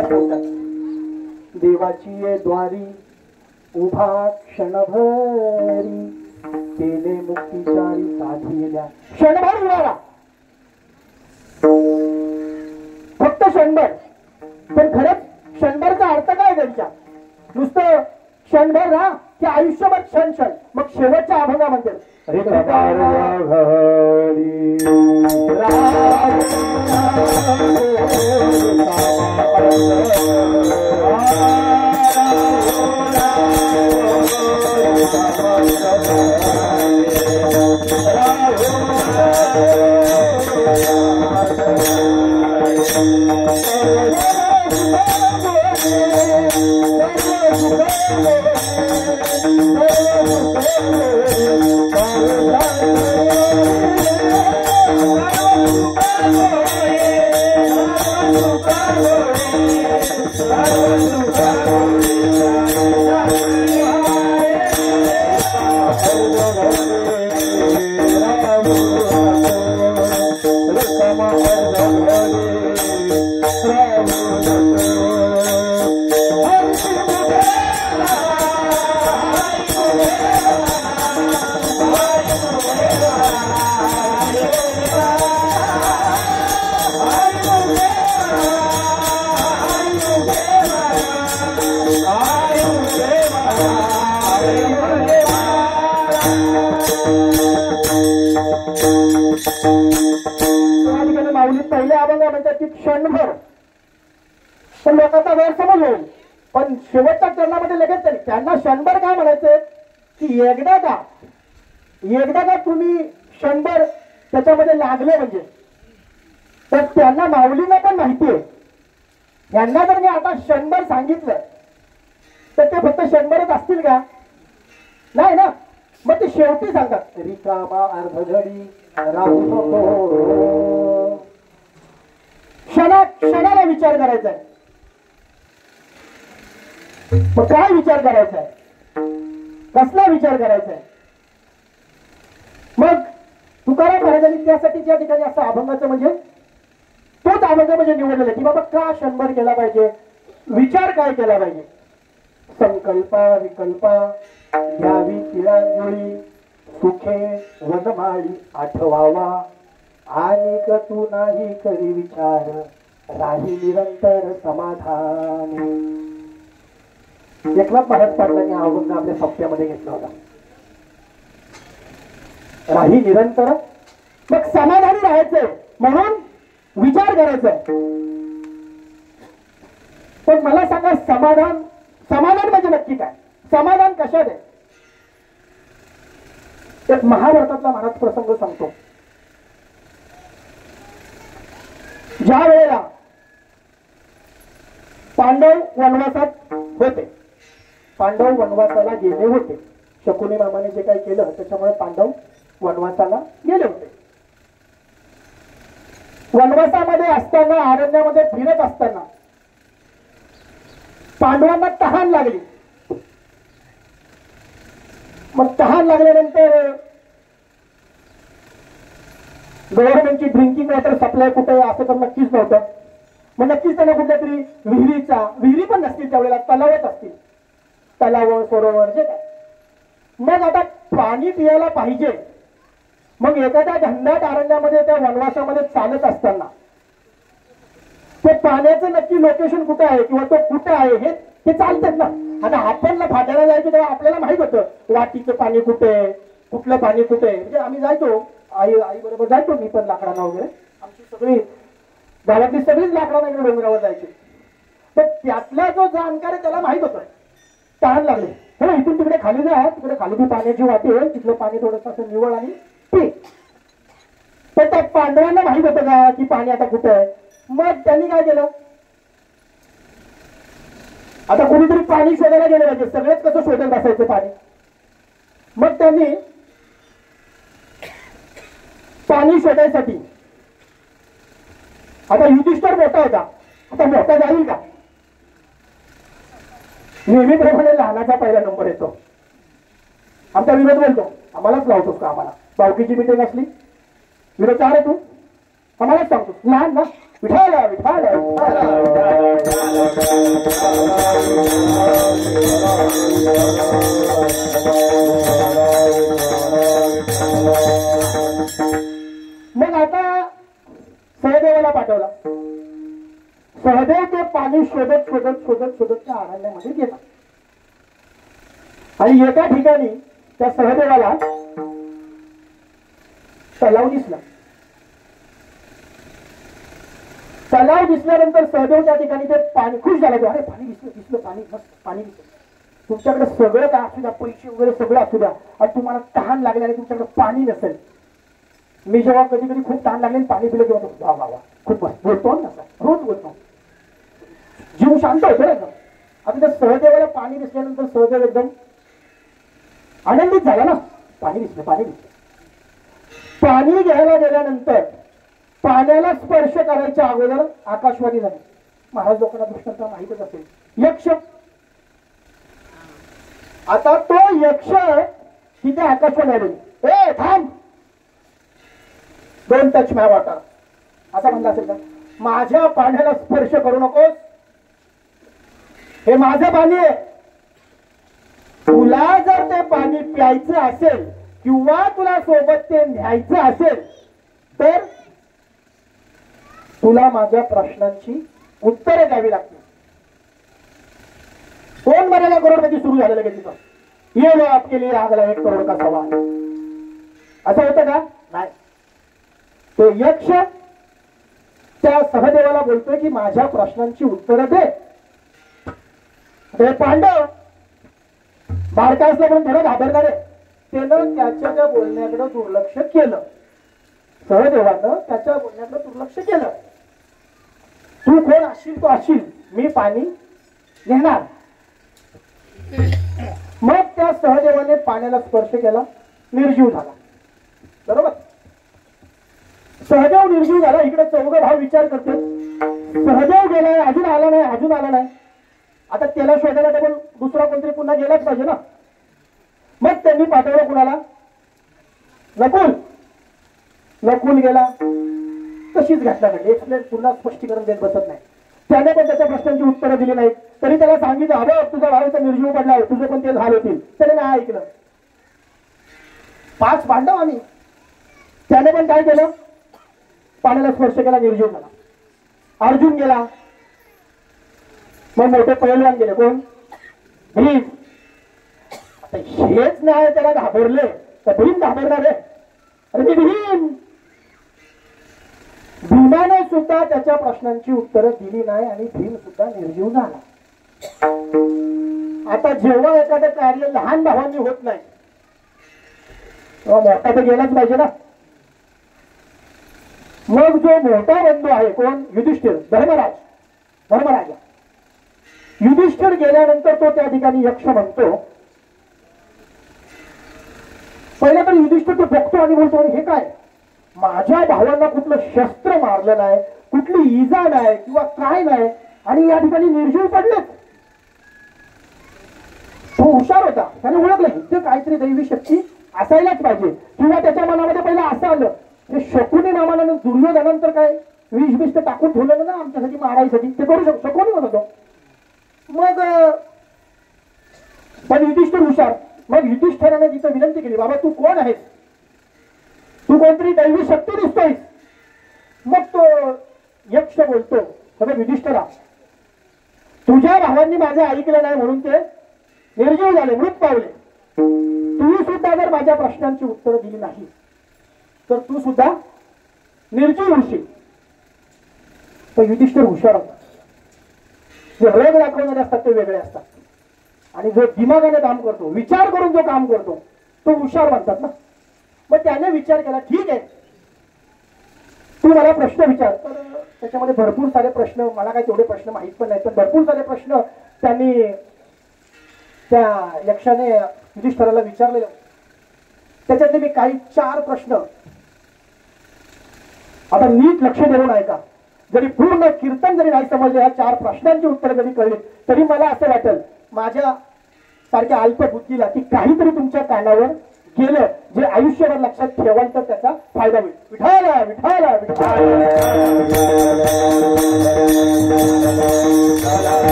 मला सांगतात देवाची ये द्वारी उभा क्षणभरी केले मुक्तीचारी साधिल्या क्षणभर उभारा फक्त क्षणभर पण खरंच क्षणभरचा अर्थ काय त्यांच्या नुसतं क्षणभर ना की आयुष्यभर क्षण क्षण मग शेवटच्या अभंगामध्ये माऊली पहिले अभंग म्हणतात की क्षणभर पण लोकांचा गैरसमज होईल पण शेवटच्या चरणामध्ये लगेच त्यांना क्षणभर काय म्हणायचंय की एकदा का तुम्ही क्षणभर त्याच्यामध्ये लागले म्हणजे तर त्यांना माऊलीला पण माहिती आहे यांना जर मी आता क्षणभर सांगितलं तर ते फक्त क्षणभरच असतील का नाही ना मग ते शेवटी सांगतात रिकामा अर्धघडी राहू नको क्षणाला विचार करायचा आहे मग काय विचार करायचा आहे कसला विचार करायचा आहे मग तुकाराम महाराजांनी त्यासाठी त्या ठिकाणी असं अभंगाचं म्हणजे तोच अभंग म्हणजे निवडलेलं की बाबा का क्षणभर केला पाहिजे विचार काय केला पाहिजे संकल्पा विकल्पा घ्यावी तिळांजुळी सुखे वनमाळी आठवावा आणि तू नाही करी विचार राही निरंतर समाधानी एकनाथ महाराज पाटलांनी हा अभंग आपल्या सप्त्यामध्ये घेतला होता राही निरंतर मग समाधानी राहायचंय म्हणून विचार करायचा पण मला सांगा समाधान म्हणजे नक्की काय समाधान कशात आहे एक महाभारतातला महाराज प्रसंग सांगतो ज्या वेळेला पांडव वनवासात होते पांडव वनवासाला गेले होते शकुनी मामाने जे काही केलं त्याच्यामुळे पांडव वनवासाला गेले होते वनवासामध्ये असताना अरण्यामध्ये फिरत असताना पांडवांना तहान लागली मग तहान लागल्यानंतर गव्हर्नमेंटची ड्रिंकिंग वॉटर सप्लाय कुठे असं तर नक्कीच नव्हतं मग नक्कीच त्यांना कुठल्या तरी विहिरी पण नसतील त्यावेळेला तलावच असतील तलाव सरोवर जे काय मग आता पाणी पियाला पाहिजे मग एखाद्या घनदाट अरण्यामध्ये त्या वनवासामध्ये चालत असताना ते पाण्याचं नक्की लोकेशन कुठे आहे किंवा तो कुठे आहे हे चालतात ना आता आपणला फाट्याला जायचं तेव्हा आपल्याला माहित होतं वाटीचं पाणी कुठे कुठलं पाणी कुठे म्हणजे आम्ही जायचो आई बरोबर जायचो मी पण लाकडांना वगैरे आमची सगळी गावातली सगळीच लाकडांना इकडे डोंगरावर जायची तर त्यातला जो जाणकार आहे त्याला माहित होतं तहान लागले हो इथून तिकडे खाली जा तिकडे खाली ती पाण्याची वाटी आहे तिथलं पाणी थोडंसं असं निवळ आणि पी पण त्या पांडवांना माहित होतं का की पाणी आता कुठे आहे मग त्यांनी काय केलं आता कोणीतरी पाणी शोधायला गेलं पाहिजे सगळेच कसं शोधत बसायचं पाणी मग त्यांनी पाणी शोधायसाठी आता युधिष्ठिर मोठा होता आता मोठा जाईल का नेहमीप्रमाणे लहानाचा पहिला नंबर येतो आमचा विरोध बोलतो आम्हालाच लावतोस का आम्हाला बावकीची मिटिंग असली विरोध आहे तू आम्हालाच सांगतो लहान ना विठाल विठाल मग आता सहदेवाला पाठवला. सहदेव ते पाणी शोधत शोधत शोधत शोधत त्या अरण्यामध्ये गेला आणि एका ठिकाणी त्या सहदेवाला तलाव दिसला. तलाव दिसल्यानंतर सहदेव त्या ठिकाणी ते पाणी खुश झाला. अरे पाणी दिसलं दिसलं पाणी मस्त पाणी दिसलं. तुमच्याकडे सगळं काय असू द्या पैसे वगैरे सगळं असू द्या आणि तुम्हाला तहान लागली आणि तुमच्याकडे पाणी नसेल. मी जेव्हा कधी कधी खूप तहान लागले पाणी पिलं तेव्हा वा वा वा खूप मस्त बोलतो ना रोज बोलतो जीव शांत होतो ना. आता त्या सहदेवाला पाणी दिसल्यानंतर सहदेव एकदम आनंदित झाला ना. पाणी दिसलं पाणी दिसलं. पाणी घ्यायला गेल्यानंतर पाण्याला स्पर्श करायच्या अगोदर आकाशवाणी झाली. महाराज लोकांना दृष्टांत माहितच असेल. यक्ष आता तो यक्ष तिथे आकाशवाणी आली. ए थांब डोंट टच माय वॉटर असं म्हणलं असेल का. माझ्या पाण्याला स्पर्श करू नकोस. हे माझं पाणी आहे. तुला जर ते पाणी प्यायचं असेल किंवा तुला सोबत ते न्यायचं असेल तर तुला माझ्या प्रश्नांची उत्तरे द्यावी लागतील. कोण मरायला करोडपती सुरू झालं लगेच तिथं. ये लो आपके लिए आ गया 1 करोड का सवाल. असं होतं का. नाही. तो यक्ष त्या सहदेवाला बोलतोय की माझ्या प्रश्नांची उत्तरं दे. ते पांडव बारका असल्यामुळे थोडं घाबरणार आहे. त्यानं त्याच्या त्या बोलण्याकडे दुर्लक्ष केलं. सहदेवानं त्याच्या बोलण्याकडे दुर्लक्ष केलं. तू कोण असशील तो असशील मी पाणी घेणार. मग त्या सहदेवाने पाण्याला स्पर्श केला निर्जीव झाला. बरोबर. सहदेव निर्जीव झाला. इकडे चौघ भाव विचार करते. सहदेव गेलाय अजून आला नाही अजून आला नाही. आता त्याला शोधायला डबल दुसरा कोणतरी पुन्हा गेलाच पाहिजे ना. मग त्यांनी पाठवलं कुणाला. नकुल. नकुल गेला. तशीच घटना घडली. एक्सप्लेन पुन्हा स्पष्टीकरण देत बसत नाही. त्याने पण त्याच्या प्रश्नांची उत्तरं दिली नाहीत. तरी त्याला सांगितलं अरे तुझा भाऊ तर निर्जीव पडला आहे तुझं पण ते झाले होतील. त्याने नाही ऐकलं. 5 पांडव आम्ही. त्याने पण काय केलं पाण्याला स्पर्श केला निर्जीव झाला. अर्जुन गेला. मग मोठे पैलवान गेले. कोण भीम. आता हेच नाही त्याला घाबरले तर भीम घाबरणार आहे. अरे मी भीम. भीमाने सुद्धा त्याच्या प्रश्नांची उत्तरं दिली नाही आणि भीम सुद्धा निर्जीव झाला. आता जेव्हा एखादं कार्य लहान भावांनी होत नाही तेव्हा मोठा तर गेलाच पाहिजे ना. मग जो मोठा बंधू आहे कोण युधिष्ठिर धर्मराज. धर्मराजा युधिष्ठिर गेल्यानंतर तो त्या ठिकाणी यक्ष म्हणतो. पहिला तर युधिष्ठिर तो बघतो आणि बोलतो हे काय माझ्या भावांना कुठलं शस्त्र मारलं नाही कुठली इजा नाही किंवा काय नाही आणि या ठिकाणी निर्जीव पडलेत. तो हुशार होता. त्याने ओळखलं इथे काहीतरी दैवी शक्ती असायलाच पाहिजे किंवा त्याच्या मनामध्ये पहिला असं आलं हे शकुनी नावानं दुर्योधनानंतर काय विष बिष्ट टाकून ठेवलं ना आमच्यासाठी मारायसाठी ते करू शकतो. शकुनी म्हणत होतो. मग पण युधिष्ठिर हुशार. मग युधिष्ठिराने तिथं विनंती केली बाबा तू कोण आहेस. तू कोणतरी दैवी शक्ती दिसतोयस. मग तो यक्ष बोलतो सगळं युधिष्ठिरा तुझ्या भावांनी माझं ऐकलं नाही म्हणून ते निर्जीव झाले मृत पावले. तू सुद्धा जर माझ्या प्रश्नांची उत्तरं दिली नाही तर तू सुद्धा निर्जीव होशील. तर युधिष्ठिर हुशार होता. जे रग दाखवणारे असतात ते वेगळे असतात आणि जो दिमागाने काम करतो विचार करून जो काम करतो तो हुशार म्हणतात ना. मग त्याने विचार केला ठीक आहे तू मला प्रश्न विचार. तर त्याच्यामध्ये भरपूर सारे प्रश्न मला काही तेवढे प्रश्न माहित पण नाही पण भरपूर सारे प्रश्न त्यांनी त्या यक्षाने युधिष्ठिराला विचारले. त्याच्यातले मी काही 4 प्रश्न आता नीट लक्ष देऊन ऐका. जरी पूर्ण कीर्तन जरी नाही समजले ह्या 4 प्रश्नांची उत्तर जरी कळली तरी मला असं वाटेल माझ्या सारख्या अल्प बुद्धीला की काहीतरी तुमच्या कानावर केलं जे आयुष्यभर लक्षात ठेवाल तर त्याचा फायदा होईल. विठाला विठाला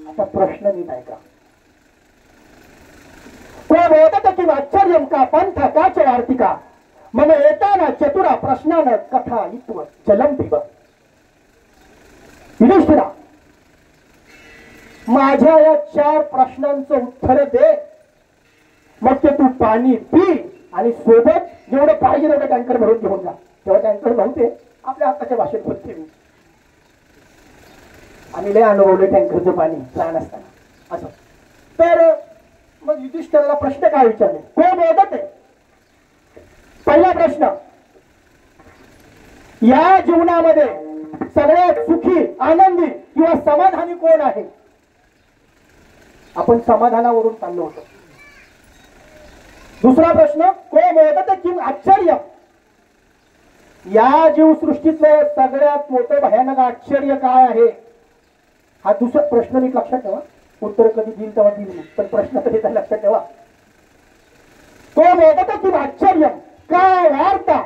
आता प्रश्न नीट आहे का? बोधत किंवा आश्चर्यम का पंथ का च वार्तिका मम एताना चतुरा प्रश्नान कथा इत्व जलम पिब. युधिष्ठिरा, माझ्या या 4 प्रश्नांचं उत्तर दे, मग ते तू पाणी पी आणि सोबत जेवढं पाहिजे तेवढं टँकर भरून घेऊन जा. तेव्हा टँकर नव्हते, आपल्या हक्काच्या भाषेत बोलते मी. आणि लय अनुभवले टँकरचं पाणी लहान असताना असं. तर मग युधिष्ठिराला प्रश्न काय विचारले? कोण बोलत आहे? पहिला प्रश्न, या जीवनामध्ये सगळ्यात सुखी आनंदी किंवा समाधानी कोण आहे? आपण समाधानावरून चाललो होतो. दुसरा प्रश्न, कोण बोलत किंवा आश्चर्य, या जीवसृष्टीतलं सगळ्यात मोठं भयानक आश्चर्य काय आहे? हा दुसरा प्रश्न नीट लक्षात ठेवा. उत्तर कधी देईल तेव्हा देईल, पण प्रश्न कधी लक्षात ठेवा. तो बोलत किंवा आश्चर्य का वार्ता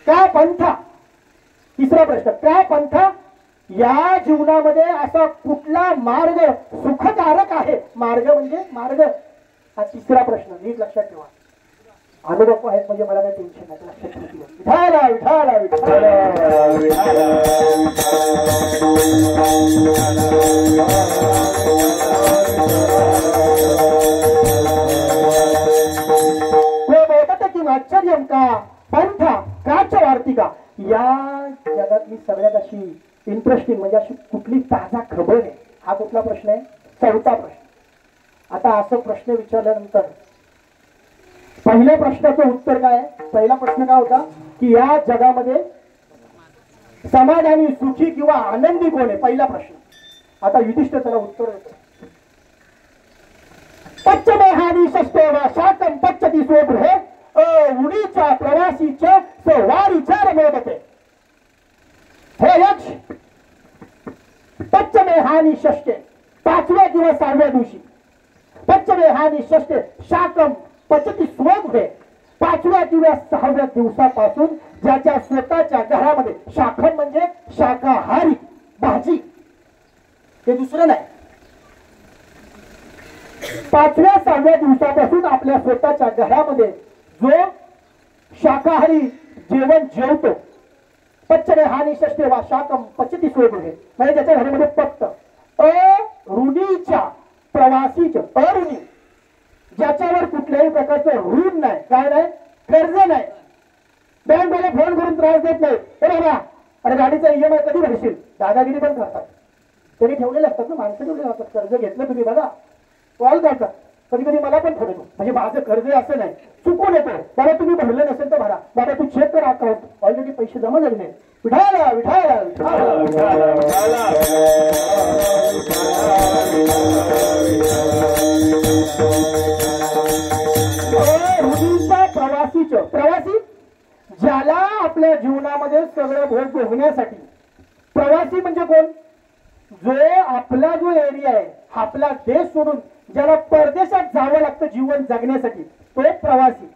का पंथा. तिसरा प्रश्न, काय पंथा, या जीवनामध्ये असा कुठला मार्ग सुखकारक आहे? मार्ग म्हणजे मार्ग. हा तिसरा प्रश्न नीट लक्षात ठेवा. अनुभव आहेत म्हणजे मला काही टेन्शन नाही, लक्षात ठेवा. विठाला विठाला विठाला आश्चर्यम का पंथा काच वार्तिका. या जगातली सगळ्यात अशी इंटरेस्टिंग म्हणजे अशी कुठली ताजा खबर आहे? हा कुठला प्रश्न आहे? चौथा प्रश्न. आता असं प्रश्न विचारल्यानंतर पहिल्या प्रश्नाचं उत्तर काय आहे? पहिला प्रश्न काय होता की या जगामध्ये समाधानी सुखी किंवा आनंदी कोण आहे? पहिला प्रश्न. आता युधिष्ठिर त्याला उत्तर देतो. पच्चमे हानी शस्तेवा शाकम पच्चती स्वगृहे उडीच्या प्रवासीच्या वारीचार मोदते. हे यक्ष, पच्चमे हानी षष्टे, 5व्या किंवा 6व्या दिवशी, पच्चमे हानी षष्टे शाकम पचती स्वगृहे, 5व्या किंवा 6व्या दिवसापासून ज्याच्या स्वतःच्या घरामध्ये, शाखम म्हणजे शाकाहारी भाजी, ते दुसरं नाही, 5व्या 6व्या दिवसापासून आपल्या स्वतःच्या घरामध्ये जो शाकाहारी जेवण जेवतो, पच्चमे हानी षष्टे वा शाकम पचती स्वगृहे, म्हणजे त्याच्या घरामध्ये फक्त अऋणीच्या प्रवासीच्या, अऋणी ज्याच्यावर कुठल्याही प्रकारचं ऋण नाही, काय नाही, कर्ज नाही, बँकवाले फोन करून त्रास देत नाही, हे बाबा अरे गाडीचा EMI कधी भरशील, दादागिरी पण करतात. त्यांनी ठेवलेले असतात ना, माणसं ठेवलेले असतात. कर्ज घेतलं तुम्ही बघा, कॉल करतात, कधी कधी मला पण ठरवतो, म्हणजे माझं कर्ज असं नाही, चुकून येतो, बाबा तुम्ही भरलं नसेल तर भरा, बाबा तू चेक कर अकाउंट, ऑलरेडी पैसे जमा झाले नाही. विठाला विठाला प्रवासीचं, प्रवासी ज्याला आपल्या जीवनामध्ये सगळं भोग भोगण्यासाठी, प्रवासी म्हणजे कोण? जो आपला जो एरिया आहे, आपला देश सोडून ज्याला परदेशात जावं लागतं जीवन जगण्यासाठी, तो एक प्रवासी.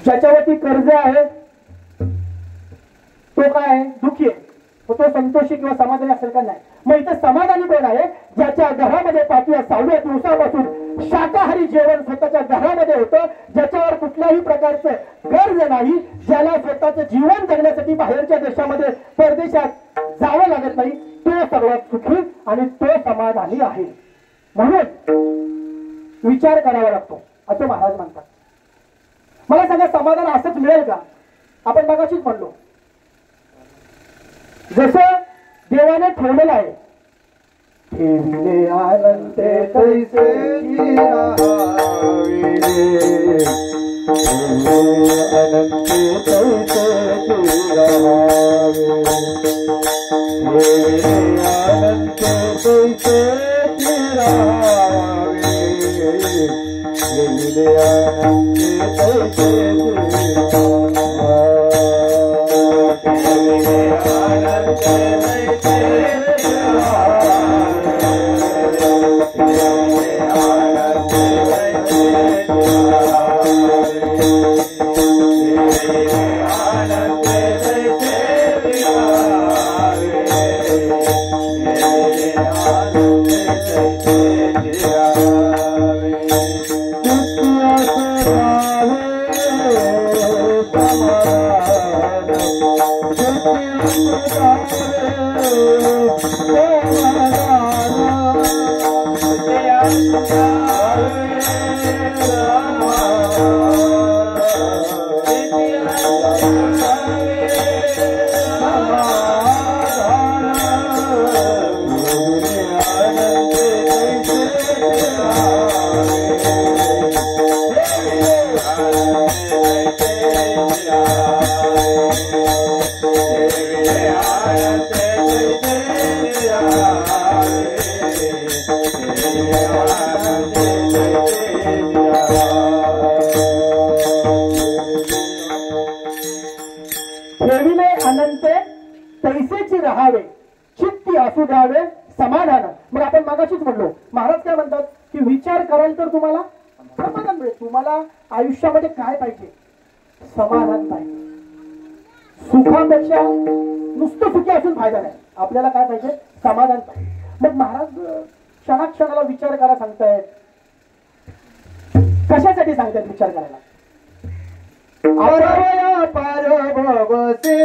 ज्याच्यावरती कर्ज आहे तो काय आहे? दुःखी आहे. तो संतोषी किंवा समाधानी असेल का? नाही. मग इथे समाधानी कोण आहे? ज्याच्या घरामध्ये 5व्या 6व्या दिवसापासून शाकाहारी जेवण स्वतःच्या घरामध्ये होतं, ज्याच्यावर कुठल्याही प्रकारचं कर्ज नाही, ज्याला स्वतःचं जीवन जगण्यासाठी बाहेरच्या देशामध्ये परदेशात जावं लागत नाही, तो सर्वात सुखी आणि तो समाधानी आहे. म्हणून विचार करावा लागतो असं महाराज म्हणतात. मला सांगा, समाधान असंच मिळेल का? आपण मगाशीच म्हणलो, जसं देवाने ठेवलेलं आहे, ठेविले आनंदे तैसे अनंते तैसे अनंते तैसे ठेविले अनंते तैसेची राहावे चित्ती असू द्यावे समाधान. मग आपण मागाशीच म्हणलो, महाराज काय म्हणतात की विचार कराल तर तुम्हाला समाधान मिळेल. तुम्हाला आयुष्यामध्ये काय पाहिजे? समाधान पाहिजे. सुखापेक्षा नुसतं सुखी असून फायदा नाही. आपल्याला काय पाहिजे? समाधान पाहिजे. मग महाराज क्षणाक्षणाला विचार करा सांगतायत. कशासाठी सांगतायत विचार करायला? अरवया पार भवसे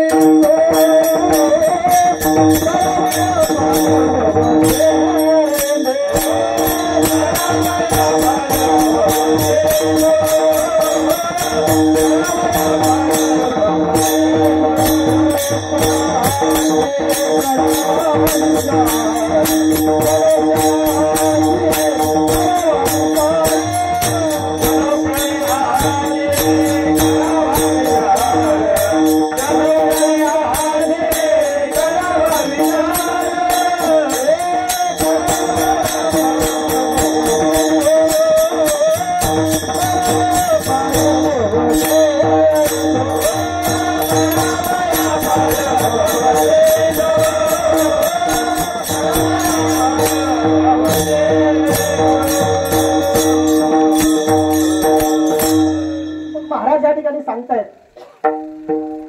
महाराज या ठिकाणी सांगतायत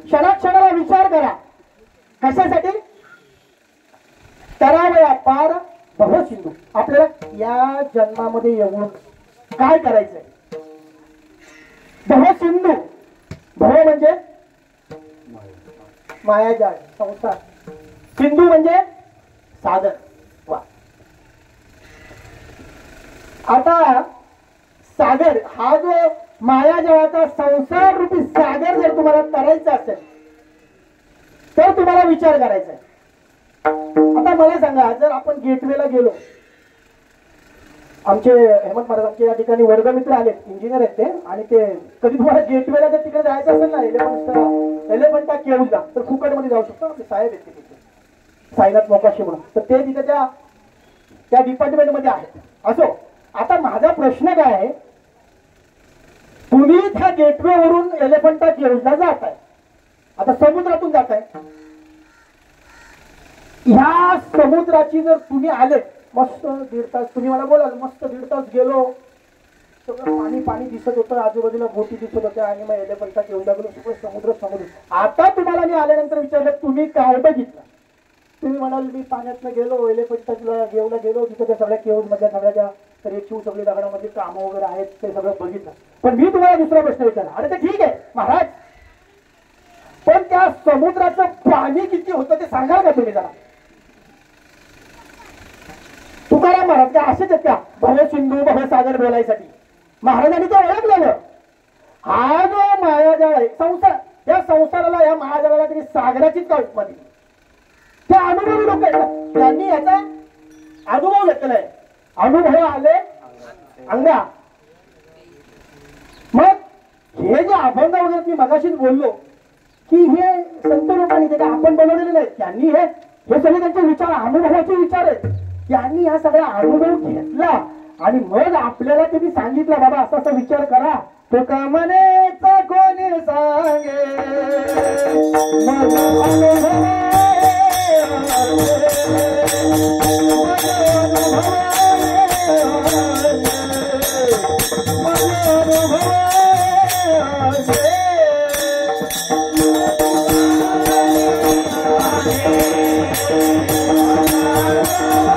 क्षणाक्षणाला विचार करा. कशासाठी? तरावया पार भव सिंधू. आपल्याला या जन्मामध्ये येऊन काय करायचंय? भव सिंधू. भव म्हणजे मायाजाळ संसार, सिंधू म्हणजे सागर. वा. आता सागर हा जो मायाजाळाचा संसार रूपी सागर जर तुम्हाला तरायचा असेल तर तुम्हाला विचार करायचा आहे. आता मला सांगा, जर आपण गेटवेला गेलो, आमचे हेमंत महाराज आमचे या ठिकाणी वर्गमित्र आले, इंजिनियर आहेत ते, आणि ते कधी तुम्हाला गेटवेला जर तिकडे जायचं असेल ना एलिफंटा केळूला, तर फुकटमध्ये जाऊ शकतो. आपले साहेब आहेत तिथे, साईनाथ मोकाशी म्हणून, तर ते तिथे त्या डिपार्टमेंटमध्ये आहेत. असो, आता माझा प्रश्न काय आहे, तुम्ही त्या गेटवे वरून एलिफंटा केळूला जात आहे. आता समुद्रातून जात आहे. ह्या समुद्राची जर तुम्ही आले, मस्त 1.5 तास, तुम्ही मला बोलाल मस्त 1.5 तास गेलो, सगळं पाणी पाणी दिसत होतं, आजूबाजूला बोटी दिसत होत्या, आणि मग एलिफंटा केळूला गेलो, सगळं समुद्र. आता तुम्हाला मी आल्यानंतर विचारलं तुम्ही काय बघितलं? तुम्ही म्हणाल मी पाण्यातनं गेलो, एलिफंटाला गेलो, तिथे त्या सगळ्या केव्ज मधल्या सगळ्या त्या रेखीव सगळी दगडामध्ये कामं वगैरे आहेत ते सगळं बघितलं. पण मी तुम्हाला दुसरा प्रश्न विचारला. अरे ते ठीक आहे महाराज, पण त्या समुद्राचं पाणी किती होतं ते सांगाल का तुम्ही जरा? तुकाराम महाराज काय असेच आहेत का भव सिंधू भव सागर बोलायसाठी? महाराजांनी ते ओळखलेलं. हा जो मायाजाळ आहे संसार, या संसाराला, या मायाजाळाला तरी सागराचीच का उपमा दिली? ते अनुभवी लोक आहेत, त्यांनी याचा अनुभव घेतलेला आहे. अनुभव आले अंगा. मग हे जे अभंग वगैरे मी मगाशीच बोललो की हे संत लोकांनी ते आपण बनवलेले नाहीत, त्यांनी हे सगळे त्यांचे विचार अनुभवाचे विचार आहेत. त्यांनी हा सगळा अनुभव घेतला आणि मग आपल्याला त्यांनी सांगितलं बाबा असा असा विचार करा. तो का म्हणेचा कोणी सांगे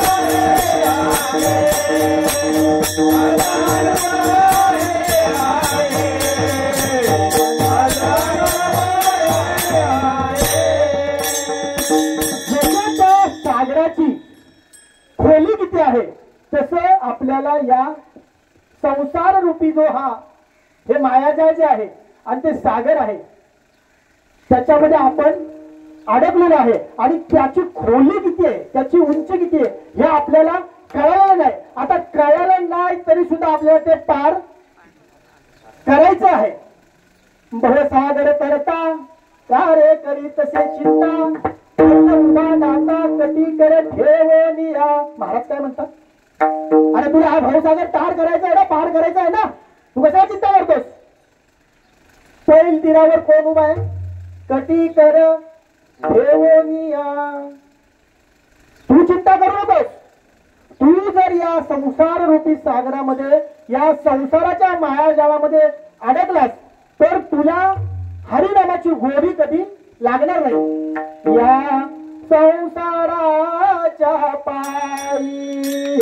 Oh सागराची खोली किती आहे तसं आपल्याला या संसार रूपी जो हा हे मायाजाळ जे आहे आणि ते सागर आहे त्याच्यामध्ये आपण अडकलेलो आहे आणि त्याची खोली किती आहे त्याची उंची किती आहे हे आपल्याला कळालं नाही. आता कळालं नाही तरी सुद्धा आपल्याला ते पार करायचं आहे. भवसागर तरता कार्य करी तसे चिंता दाता कटी कर ठेवनिया. महाराज काय म्हणतात अरे तुला हा भवसागर तार करायचा आहे ना पार करायचा आहे ना तू कशाला चिंता करतोस. पैल तीरावर कोण उभा आहे कटी कर ठेवनिया. तू चिंता करू नकोस. तू जर या संसार रूपी सागरामध्ये या संसाराच्या मायाजाळामध्ये अडकलास तर तुला हरिनामाची गोडी कधी लागणार नाही. या संसाराच्या पायी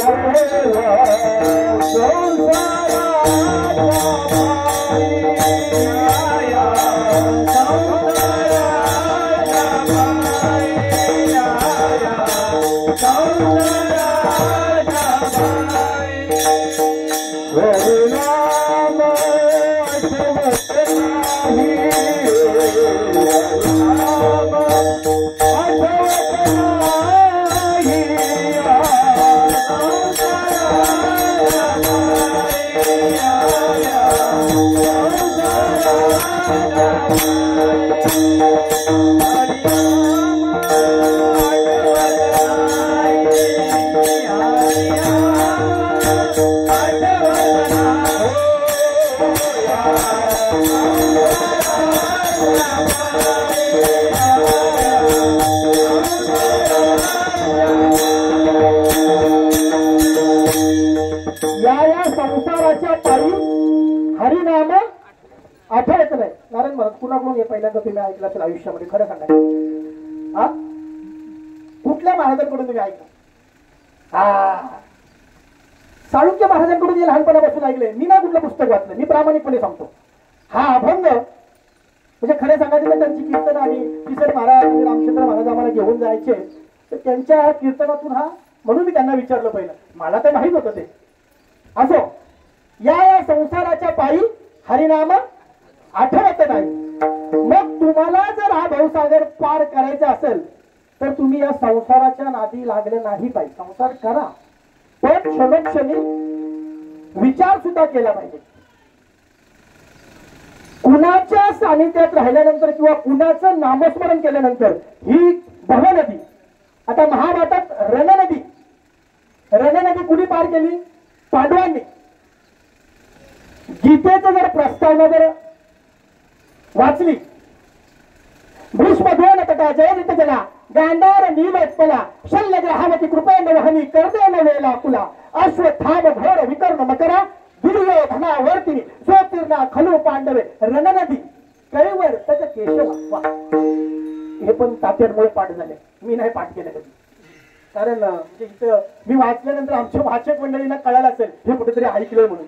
संसाराच्या पायी हरिनाम आठवत नाही. नारायण महाराज कुणाकडून हे पहिल्यांदा तुम्ही ऐकलं असेल आयुष्यामध्ये खरं सांगा हा कुठल्या महाराजांकडून तुम्ही ऐकलं. चाळुक्य महाराजांकडून हे लहानपणापासून ऐकले. मी ना कुठलं पुस्तक वाचलं. मी प्रामाणिकपणे सांगतो हा अभंग म्हणजे खरे सांगायचं तर त्यांची कीर्तन आणि किसन महाराज आणि रामचंद्र महाराज आम्हाला घेऊन जायचे तर त्यांच्या कीर्तनातून हा म्हणून मी त्यांना विचारलं पहिलं. मला तर माहित होतं ते. असो या संसाराच्या पायी हरिनाम आठवत नाही. मग तुम्हाला जर हा भवसागर पार करायचा असेल तर तुम्ही या संसाराच्या नादी लागले नाही पाहिजे. संसार करा पण क्षणोक्षणी विचार सुद्धा केला पाहिजे. कुणाच्या सानिध्यात राहिल्यानंतर किंवा कुणाचं नामस्मरण केल्यानंतर ही भवनदी आता महाभारतात रणनदी कुणी पार केली पांडवांनी. गीतेचं जर प्रस्तावना जर वाचली भीष्मद्रोण तथा जयद्रथ जला गांधार नीलोत्पला शल्य ग्रहावती कृपेण वहनी कर्देन वेला कुला अश्वत्थाम घोर विकर्ण मकरा दुर्योधनावर्तिनी स्वतीर्णा खलु पांडवे रणनदी कैवर त्याच केशव. हे पण तात्यांमुळे पाठ झाले. मी नाही पाठ केलं कधी. कारण म्हणजे इथं मी वाचल्यानंतर आमच्या वाचक मंडळींना कळालं असेल हे कुठेतरी ऐकलंय म्हणून.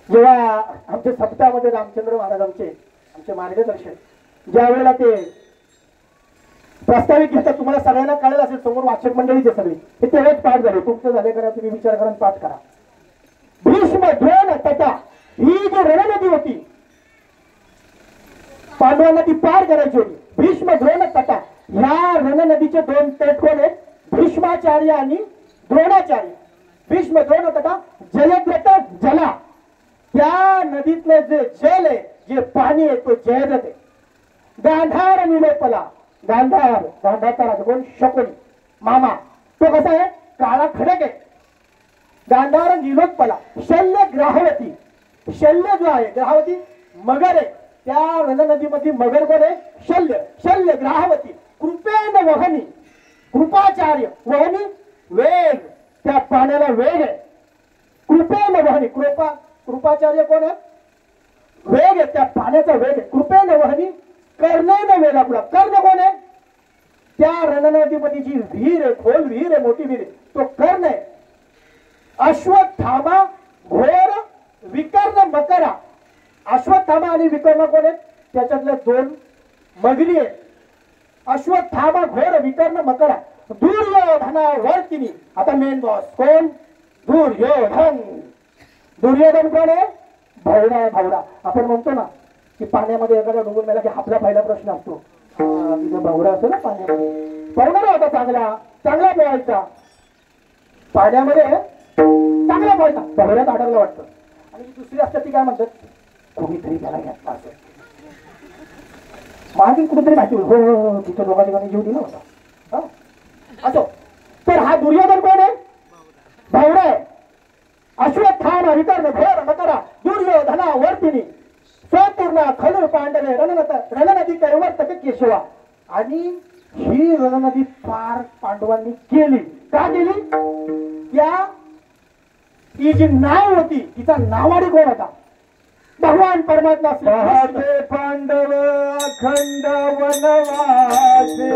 जेव्हा आमच्या सप्ताहामध्ये रामचंद्र महाराज आमचे मार्गदर्शक ज्या वेळेला ते प्रस्तावित घेतात तुम्हाला सगळ्यांना कळलं असेल समोर वाचक मंडळीचे सगळे हे तेवढेच पाठ झाले. तुमचं झाले करा तुम्ही विचार करा पाठ करा. भीष्म द्रोण तथा ही जी रणनदी होती पांडवांना ती पार करायची होती. भीष्म द्रोण तथा ह्या रणनदीचे दोन तट कोण आहेत भीष्माचार्य आणि द्रोणाचार्य. भीष्म द्रोण तथा जयद्रथ जला त्या नदीतलं जे जल आहे जे पाणी आहे तो जयद्रथ आहे. गांधार निलोत्पला गांधारचा राजा कोण शकुनी मामा तो कसा आहे काळा खडक आहे. गांधार निलोत्पला शल्य ग्राहवती शल्य जो आहे ग्राहवती मगर आहे. त्या रणनदीमध्ये मगर कोण आहे शल्य ग्राहवती कृपेन वहनी कृपाचार्य वहनी वेग त्या पाण्याला वेग आहे. कृपेन वहनी कृपाचार्य कोण आहे वेग आहे त्या पाण्याचा वेग आहे. कृपेन वहनी कर्णेन वेला कुला कर्ण कोण आहे त्या रणनदीमध्ये जी विहीर आहे खोल विहीर आहे मोठी विहीर आहे तो कर्ण आहे. अश्वत्थामा घोर विकर्ण मकरा. अश्वत्थामा आणि विकर्ण कोण आहेत? त्याच्यातल्या दोन मगरी आहेत. अश्वत्थामा घोर विकर्ण मकरा दुर्योधना वर्तिनी. आता मेन बॉस कोण? दुर्योधन. दुर्योधन कोण आहे? भवरा आहे, भवरा. आपण म्हणतो ना की पाण्यामध्ये एखादा डुबून मेला की आपला पहिला प्रश्न असतो, तिथं भवरा असतो ना पाण्यामध्ये. पवणारा होता चांगला, चांगला पोहायचा पाण्यामध्ये, चांगला पोहायचा, भवऱ्यात अडकला वाटतं. आणि दुसरी असतात ती काय म्हणतात, कोणीतरी त्याला घेतला असेल, मागे कुठेतरी माहिती हो तिथं दोघा ठिकाणी जीव दिला होता. असो, तर हा दुर्योधन कोण आहे? भवरा आहे. अश्वत्थामा विकर्ण घोर मकरा दुर्योधना वर्तिनी स्वपूर्णा खलु पांडवे रणनदी कैवर्तक केशवा. आणि ही रणनदी पार पांडवांनी केली. का केली? त्या ती जी नाव होती तिचा नावाडी कोण होता? भगवान परमात्मा. पाहते पांडव अखंड वनवासे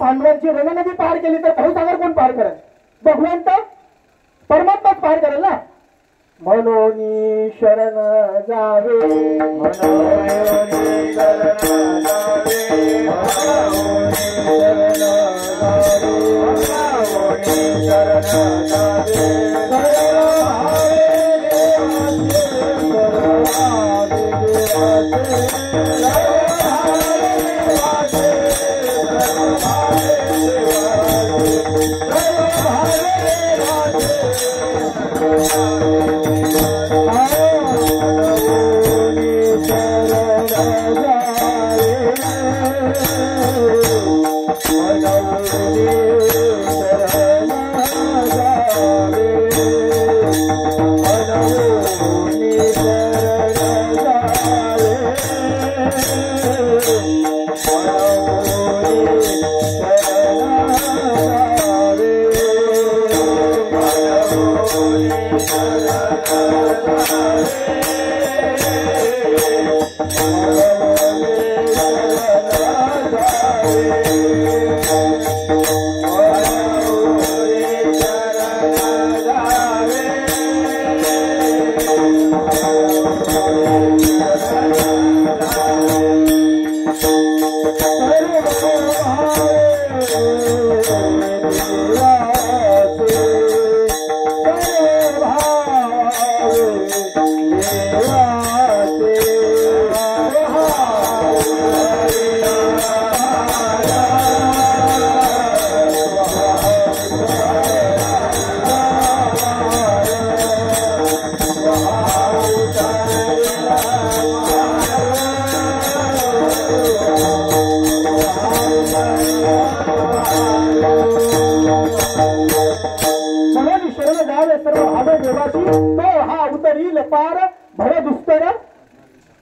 पांडवांची रणनदी पार केली तर भवसागर कोण पार करेल? भगवंत परमात्माच पार करेल ना. मनोनी शरण जावे, मनोनी शरण जावे, मनोनी शरण जावे.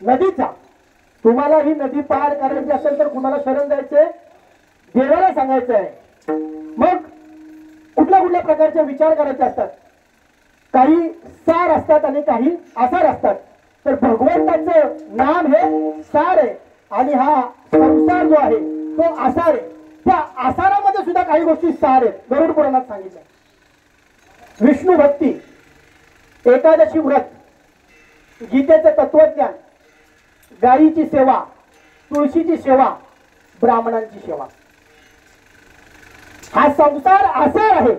नदीचा. तुम्हाला ही नदी पार करायची असेल तर कुणाला शरण द्यायचे? देवाला सांगायचं आहे. मग कुठल्या कुठल्या प्रकारचे विचार करायचे असतात? काही सार असतात आणि काही आसार असतात. तर भगवंताचं नाम हे सार आहे आणि हा संसार जो आहे तो आसार आहे. त्या आसारामध्ये सुद्धा काही गोष्टी सार आहेत. गरुड पुराणात सांगितलं. विष्णू भक्ती, एकादशी व्रत, गीतेचं तत्वज्ञान, गायीची सेवा, तुळशीची सेवा, ब्राह्मणांची सेवा. हा संसार आसार आहे,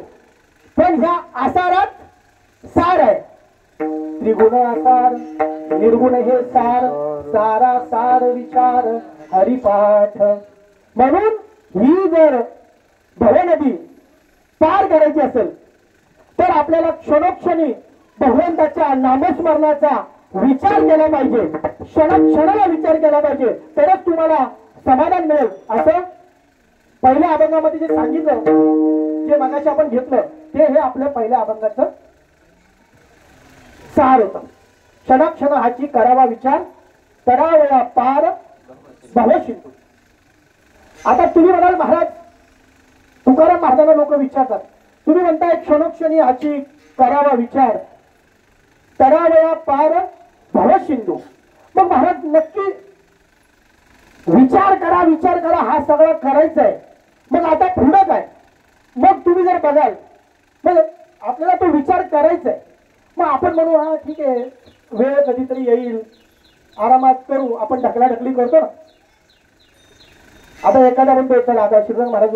पण ह्या आसारात सार आहे. त्रिगुण आसार, निर्गुण हे सार, सारा सार विचार हरिपाठ. म्हणून ही जर भवनदी पार करायची असेल तर आपल्याला क्षणोक्षणी भगवंताच्या नामस्मरणाचा विचार केला पाहिजे. क्षणाला विचार केला पाहिजे, तरच तुम्हाला समाधान मिळेल. असं पहिल्या अभंगामध्ये जे सांगितलं, जे मागाशी आपण घेतलं ते हे आपल्या पहिल्या अभंगाचं सार होतं. क्षणाक्षण हाची करावा विचार, करावया पार भवसिंधू. आता तुम्ही म्हणाल महाराज, तुकाराम महाराजांना लोक विचारतात, तुम्ही म्हणताय क्षणोक्षणी हाची करावा विचार, करावया पार भवसिंधू. मग महाराज नक्की विचार करा हा सगळं करायचं आहे. मग आता पुढं काय? मग तुम्ही जर बघाल मग आपल्याला तो विचार करायचा आहे. मग आपण म्हणू हा ठीक आहे, वेळ कधीतरी येईल, आरामात करू, आपण ढकलाढकली करतो ना. आता एखादा म्हणतो चला आता श्रीरंग महाराज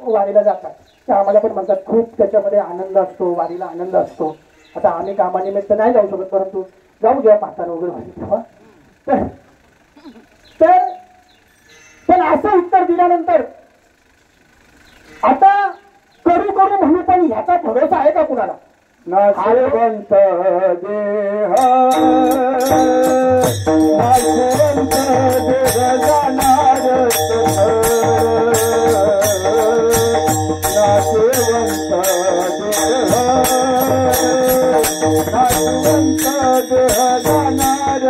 वारीला जातात, तर आम्हाला पण म्हणतात खूप त्याच्यामध्ये आनंद असतो, वारीला आनंद असतो. आता आम्ही कामानिमित्त नाही जाऊ शकत, परंतु जाऊ जेव्हा पाहताना वगैरे वारी तेव्हा. तर पण असं उत्तर दिल्यानंतर आता करू म्हणू, पण ह्याचा भरोसा आहे का कुणाला? नाशवंत देह नाशवंत देह जाणार नाशवंत देह नाशवंत देह जाणार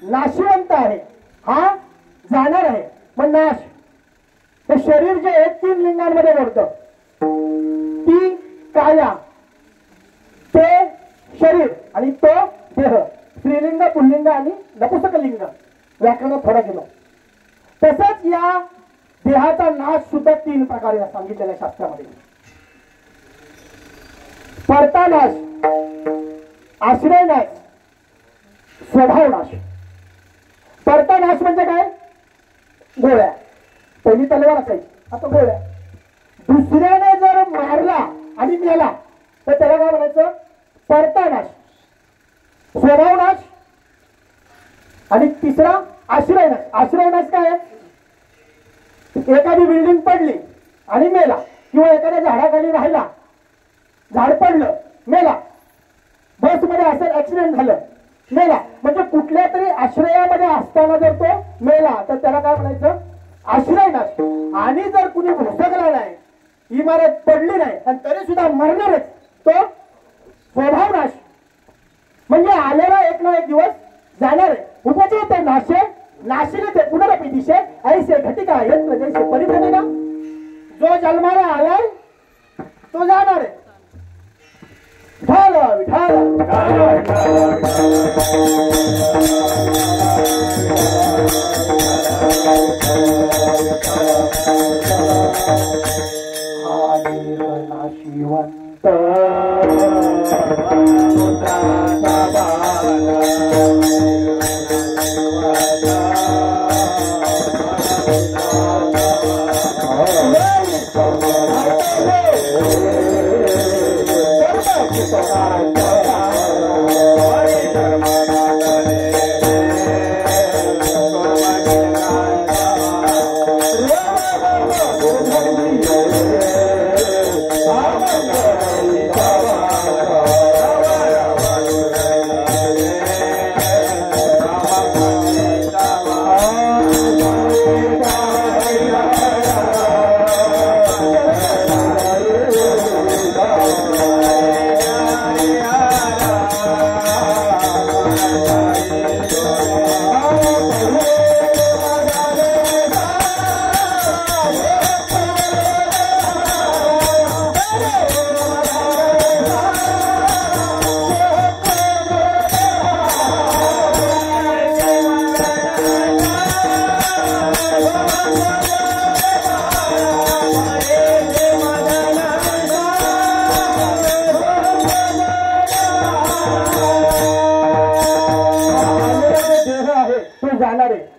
नाशिवंत आहे, हा जाणार आहे. पण नाश हे शरीर जे आहे 3 लिंगांमध्ये मोडतं. ती काया, ते शरीर आणि तो देह. स्त्रीलिंग, पुल्लिंग आणि नपुंसकलिंग व्याकरणात थोडा गेलो. तसंच या देहाचा नाश सुद्धा 3 प्रकारे सांगितलेला आहे शास्त्रामध्ये. परता नाश, आश्रय नाश, स्वभाव नाश. परता नाश म्हणजे काय? गोळ्या. पहिली तलवार असायची, आता गोळ्या. दुसऱ्याने जर मारला आणि मेला तर त्याला काय म्हणायचं? परता नाश. स्वभाव नाश आणि तिसरा आश्रय नाश. आश्रय नाश काय? एखादी बिल्डिंग पडली आणि मेला, किंवा एखाद्या झाडाखाली राहिला, झाड पडलं, मेला. बसमध्ये असेल, ऍक्सिडेंट झालं, मेला. म्हणजे कुठल्या तरी आश्रयामध्ये असताना जर तो मेला तर त्याला काय म्हणायचं? आश्रय नाश. आणि जर कुणी भोसकला नाही, इमारत पडली नाही आणि तरी सुद्धा मरणारच, तो स्वभाव नाश. म्हणजे आलेला एक ना एक दिवस जाणार आहे. उपजेते नाशे नाशिले ते पुनरपि दिशे ऐसे घटिका यत्र जैसे परिभ्रमेना. जो जन्माला आलाय तो जाणार आहे. विठाल विठाल नाशिवंत पुत्राचा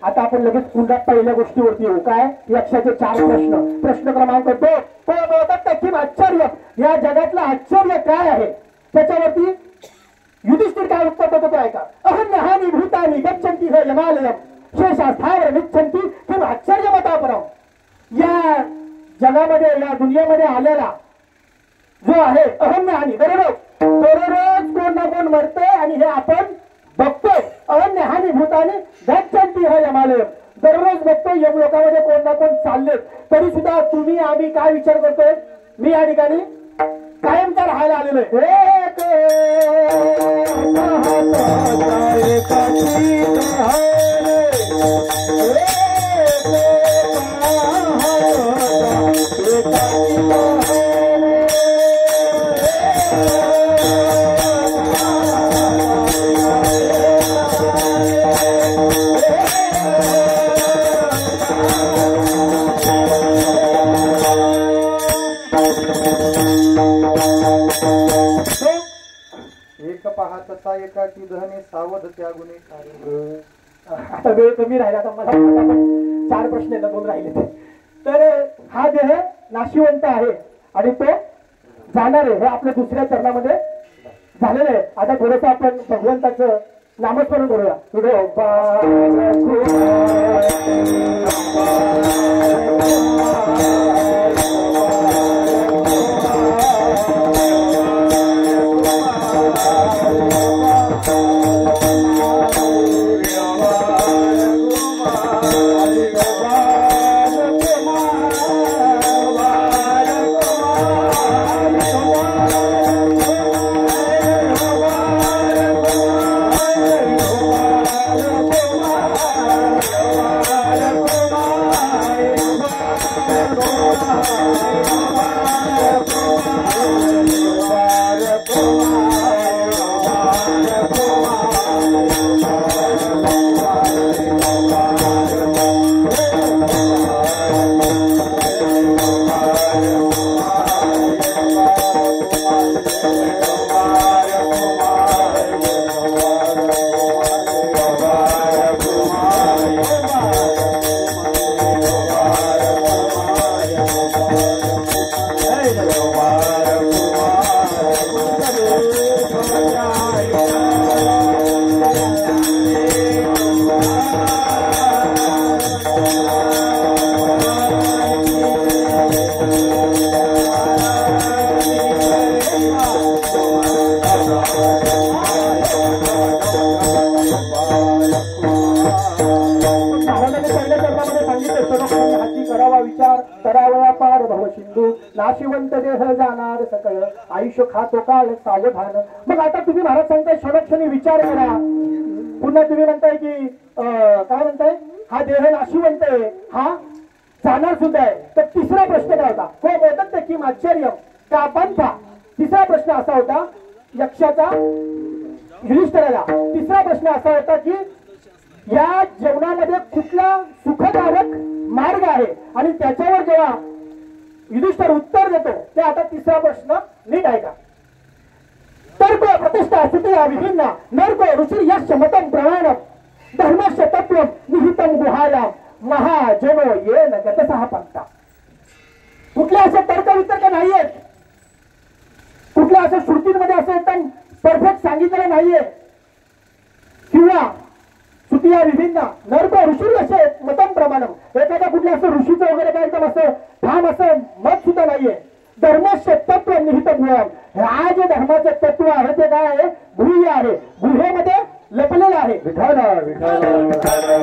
आता आपण लगेच पुन्हा पहिल्या गोष्टीवरती येऊ. काय? यक्षाचे 4 प्रश्न. प्रश्न क्रमांक 2, किम आश्चर्य, या जगातलं आश्चर्य काय आहे त्याच्यावरती युधिष्ठिर काय उत्तर देतो ऐका. अहन्यहानी भूतानी गच्छन्ति ह यमालयम शेषास्थावर निच्छन्ति किम आश्चर्यमतापरम. या जगामध्ये या दुनियेमध्ये आलेला जो आहे अहन्यहानी, दररोज कोण ना कोण मरतंय आणि हे आपण बघतोय. अहन्यहानी भूतानी गच्छन्ति ह यमालयम, दररोज बघतोय यमलोकामध्ये कोण ना कोण चालले. तरी सुद्धा तुम्ही आम्ही काय विचार करतोय? मी या ठिकाणी कायमचा राहायला आलेलो पाहता एकाकी धने सावध त्यागुणे. आता वेळ कमी राहिला, आता मला 4 प्रश्न आहेत, 2 राहिले. तर हा देह नाशिवंत आहे आणि तो जाणार आहे, हे आपल्या दुसऱ्या चरणामध्ये झालेलं आहे. आता थोडंसं आपण भगवंताचं नामस्मरण करूया. नाशिवंत देह जाणार सकळ आयुष्य खातो काळ सावधान. मग आता तुम्ही महाराज सांगताय क्षणोक्षणी विचार करा. पुन्हा तुम्ही म्हणताय की काय म्हणताय, हा देह नाशिवंत आहे, हा जाणार सुद्धा आहे. तर तिसरा प्रश्न काय होता? हो बोलतात की आश्चर्य का पंथा. तिसरा प्रश्न असा होता यक्षाचा युधिष्ठिराला. तिसरा प्रश्न असा होता की या जीवनामध्ये कुठला सुखदायक मार्ग आहे, आणि त्याच्यावर जेव्हा युधिष्ठिर उत्तर देतो ते आता तिसरा प्रश्न नीट ऐका. तर्क प्रतिष्ठा स्थितिया विभिन्न नर्क ऋषी यश मतं प्रमाणम धर्मस्य तत्वं निहितं गुहायां महाजनो येन गतसः पंथा. कुठले असे तर्क वितर्क नाहीयेत, कुठल्या अशा श्रुतींमध्ये असं एकदम परफेक्ट सांगितलेलं नाहीये, किंवा सुतिया विभिन्न नर्क ऋषी असे मतम प्रमाणम एखाद्या कुठल्या असं ऋषीचं वगैरे काय एकदम असं ठाम असं मत सुद्धा नाहीये. धर्मस्य तत्व निहित गुण हा जे धर्माचं तत्व आहे ते काय आहे गुह्य आहे गुहेमध्ये लपलेलं आहे. विठाला विठाला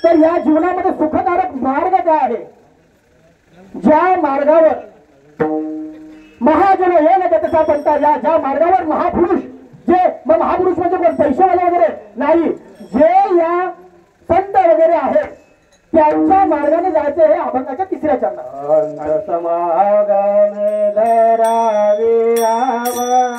तर या जीवनामध्ये सुखकारक मार्ग काय आहे. ज्या मार्गावर महाजन हे न त्याचा म्हणता ज्या मार्गावर महापुरुष जे मग महापुरुष म्हणजे कोण पैशावाले वगैरे नाही जे या संत वगैरे आहेत त्यांच्या मार्गाने जायचं हे अभंगाच्या तिसऱ्या चरणात. समागमे धरावे आवर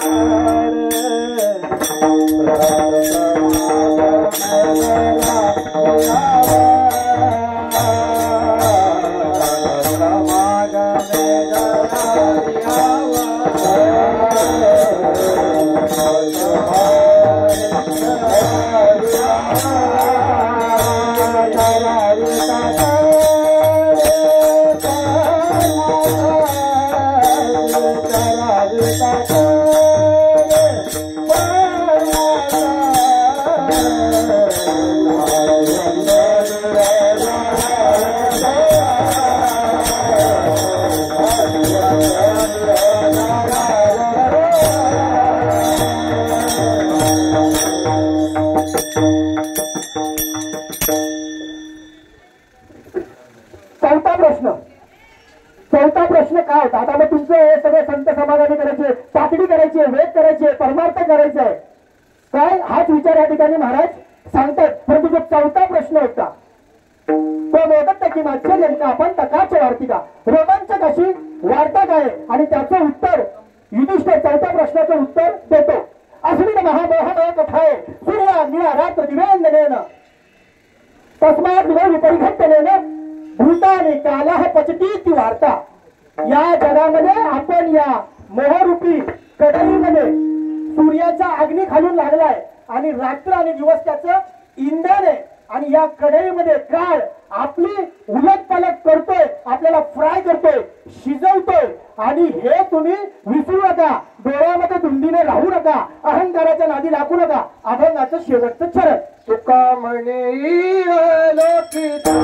चौथा प्रश्न काय होता. आता मग तुमचं हे सगळे संत समाधानी करायचे पातळी करायची वेद करायचे परमार्थ करायचे आहे काय हाच विचार या ठिकाणी महाराज सांगतात. परंतु जो चौथा प्रश्न होता तो मोदक की मागच्या नेमका आपण तकाच्या वार्तिका रोमांचक अशी वार्ता काय आणि त्याचं उत्तर युधिष्ठिर चौथ्या प्रश्नाचं उत्तर देतो. अस्मिन् महामोहन कथाय सूर्या निळा रात्र दिव्यांजनेन तस्मात् विपरिघट्टनेन भूताने कालः पचती ती वार्ता. या जगामध्ये आपण या मोहरूपी कडईमध्ये सूर्याचा अग्नी खालून लागलाय आणि रात्र आणि दिवस त्याचं इंधन आहे आणि या कढईमध्ये काळ आपली उलटपालट करतोय आपल्याला फ्राय करतोय शिजवतोय आणि हे तुम्ही विसरू नका. डोळ्यामध्ये धुंदीने राहू नका अहंकाराच्या नादी लागू नका. अभंगाचं शेवटचं चरण तुका म्हणे लोकिता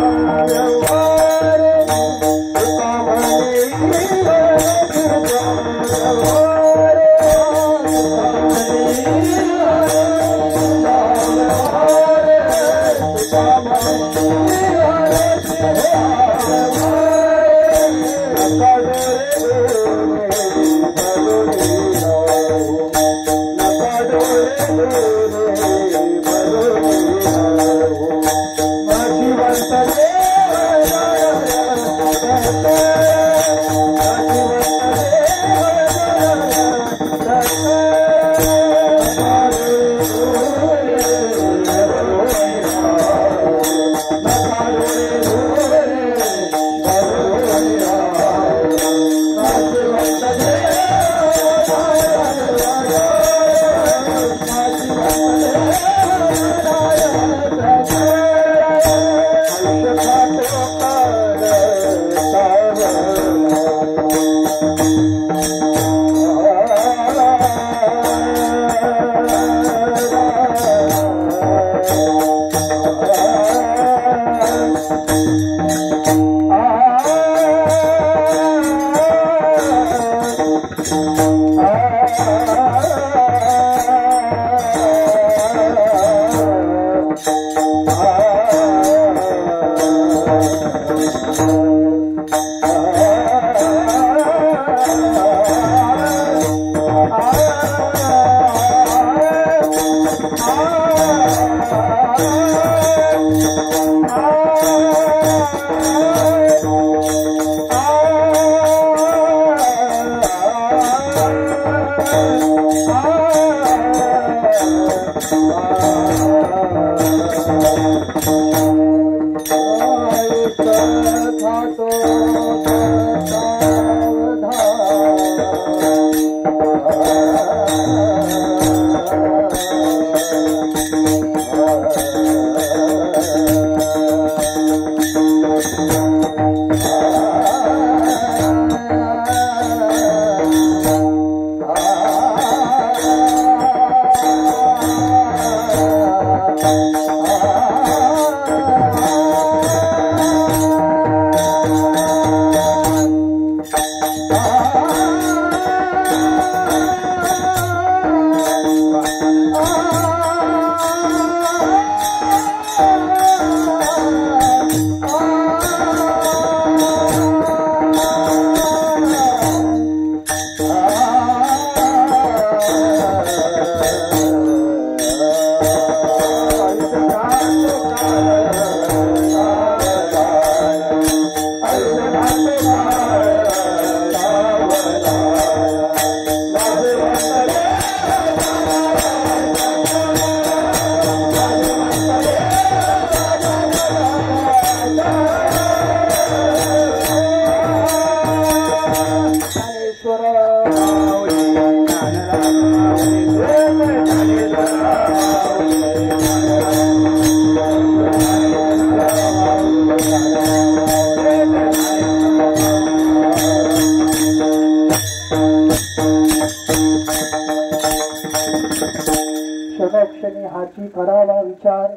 क्षणी हाची करावा विचार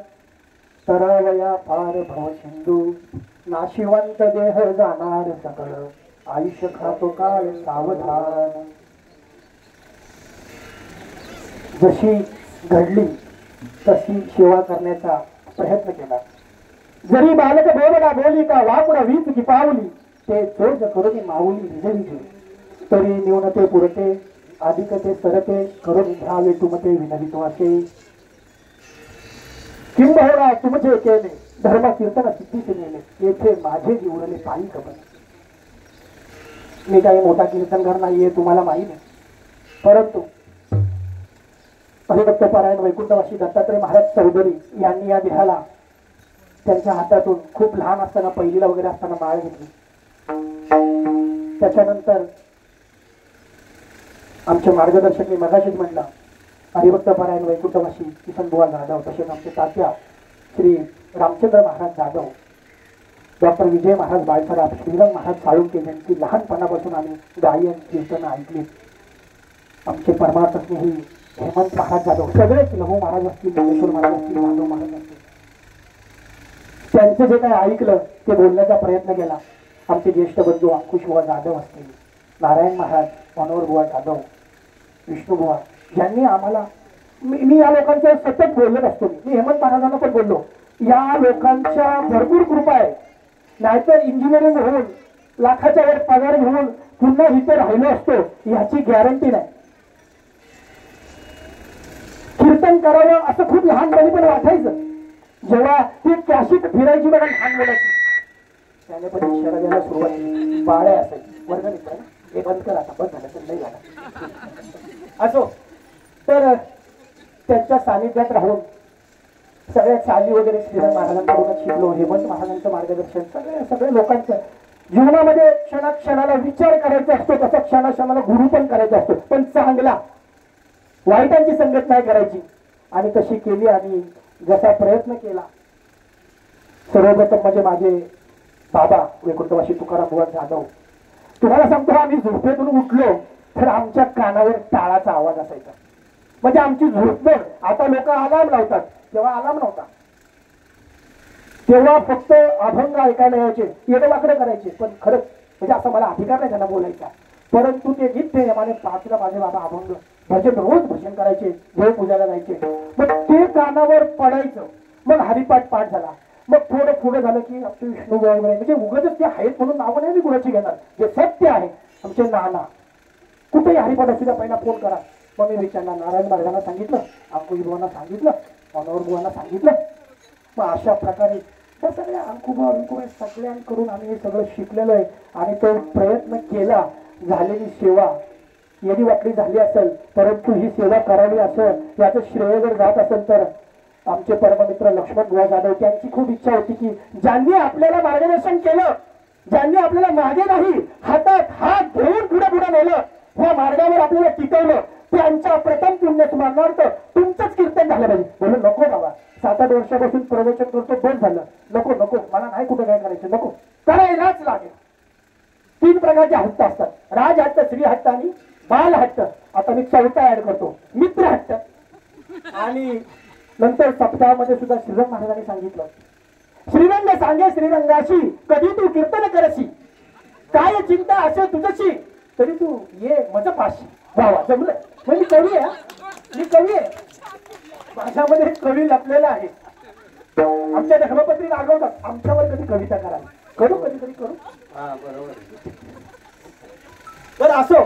तरावया पार भव सिंधू नाशिवंत देह जाणार सकळ आयुष्य खातो काळ सावधान जशी घडली तशी सेवा करण्याचा प्रयत्न केला जरी बालक बोलला बोली का वापडा वीज की पावली ते चोज करून माऊली विजली तरी न्यूनते पुरते अधिकते सरते करून घ्यावे तुमते विनवित्वाचे किंबहुना तुमचे केले धर्म कीर्तन सिद्धीचे नेले येथे माझे जीवनले पायी कपडे मी काही मोठा कीर्तनकार नाहीये तुम्हाला माहिती आहे परंतु हरिभक्त पारायण वैकुंठवासी दत्तात्रय महाराज चौधरी यांनी या देहाला त्यांच्या हातातून खूप लहान असताना पहिलीला वगैरे असताना माळ घेतली त्याच्यानंतर आमचे मार्गदर्शक मी मगाशीच म्हणला हरिभक्त पारायण वैकुंठवासी किसन बुवा जाधव तसेच आमचे तात्या श्री रामचंद्र महाराज जाधव डॉक्टर विजय महाराज बाळसराफ श्रीरंग महाराज साळुंके यांची लहानपणापासून आम्ही गायन कीर्तन ऐकली आमचे परमार्थ स्नेही हेमंत महाराज जाधव सगळेच लहू महाराज असतील ज्ञानेश्वर महाराज असतील माधव महाराज असतील त्यांचं जे काही ऐकलं ते बोलण्याचा प्रयत्न केला आमचे ज्येष्ठ बंधू अंकुश बुवा जाधव असतील नारायण महाराज मनोहर बुवा जाधव विष्णू बुवा यांनी आम्हाला मी या लोकांच्या सतत बोलत असतो मी हेमंत महाराजांना पण बोललो या लोकांच्या भरपूर कृपा आहे नाहीतर इंजिनिअरिंग होऊन लाखाच्या वर पगार घेऊन पुन्हा इथे राहिलो असतो याची गॅरंटी नाही कीर्तन करावं असं खूप लहानपणी पण वाटायचं जेव्हा ती कॅशिट फिरायची बघा लहान मुलाची त्याने पण इशारा द्यायला सुरुवात केली बाळे असायची वर्ग मित्र हे बंद कर आता बंद झालं तर नाही झालं असो तर त्यांच्या सानिध्यात राहून सगळ्या चाली वगैरे श्रीराम महाराजांकडूनच शिकलो हेमंत महाराजांचं मार्गदर्शन सगळ्या लोकांचं जीवनामध्ये क्षणाक्षणाला विचार करायचा असतो तसा क्षणाक्षणाला गुरु पण करायचा असतो पण चांगला वाईटांची संगत नाही करायची आणि तशी केली आणि जसा प्रयत्न केला सर्वप्रथम म्हणजे माझे बाबा वैकुंठवासी तुकाराम बुवा जाधव तुम्हाला सांगतो आम्ही झोपेतून उठलो तर आमच्या कानावर टाळाचा आवाज असायचा म्हणजे आमची झोपण आता लोक अलार्म लावतात तेव्हा अलार्म नव्हता तेव्हा फक्त अभंग ऐकायला यायचे येडवाकडे करायचे पण खरंच म्हणजे असं मला अधिकार नाही त्यांना बोलायचा परंतु ते नित्य यमाने पाचला माझे बाबा अभंग भजन रोज भजन करायचे देव पूजाला जायचे मग ते कानावर पडायचं मग हरिपाठ पाठ झाला मग थोडं पुढे झालं की आमचे विष्णू वगैरे म्हणजे उगाच ते आहेत म्हणून नावं नाही मी गुणाची घेणार जे सत्य आहे आमचे नाना कुठेही हरिपाठ असतील पहिला फोन करा मग मी विचारणार नारायण महाराजांना सांगितलं अंकुश बुवांना सांगितलं मनोहर बुवांना सांगितलं मग अशा प्रकारे त्या सगळ्या अंकुबा सगळ्यांकडून आम्ही हे सगळं शिकलेलो आहे आणि तो प्रयत्न केला झालेली सेवा येडी वाकडी झाली असेल परंतु ही सेवा करावी असं याचं श्रेय जर जात असेल तर आमचे परममित्र लक्ष्मण बुवा जाधव त्यांची खूप इच्छा होती की ज्यांनी आपल्याला मार्गदर्शन केलं ज्यांनी आपल्याला मागे नाही हातात हात घेऊन पुढे पुढे नेलं, ह्या मार्गावर आपल्याला टिकवलं, त्यांच्या प्रथम पुण्य स्मरणार्थ तुमचंच कीर्तन झालं पाहिजे. म्हणून नको बाबा, 7-8 वर्षापासून प्रवचन करतो, बंद झालं. नको नको, मला नाही कुठं काय करायचं, नको, करायलाच लागेल. 3 प्रकारचे हट्ट असतात, राजहट्ट, श्रीहट्ट आणि बालहट्ट. आता मी 4था ऍड करतो, मित्रहट्ट. आणि नंतर सप्ताहामध्ये सुद्धा श्रीरंग महाराजांनी सांगितलं, श्रीरंग सांगे श्रीरंगाशी, कधी तू कीर्तन करशी, काय चिंता असे तुझशी, तरी तू ये मज पाशी. वा जमलं. म्हणजे कवी आहे, मी कवी आहे, माझ्यामध्ये कवी लपलेला आहे. आमच्या धर्मपत्री रागवतात, आमच्यावर कधी कविता करावी, करू कधीतरी करू. तर असो,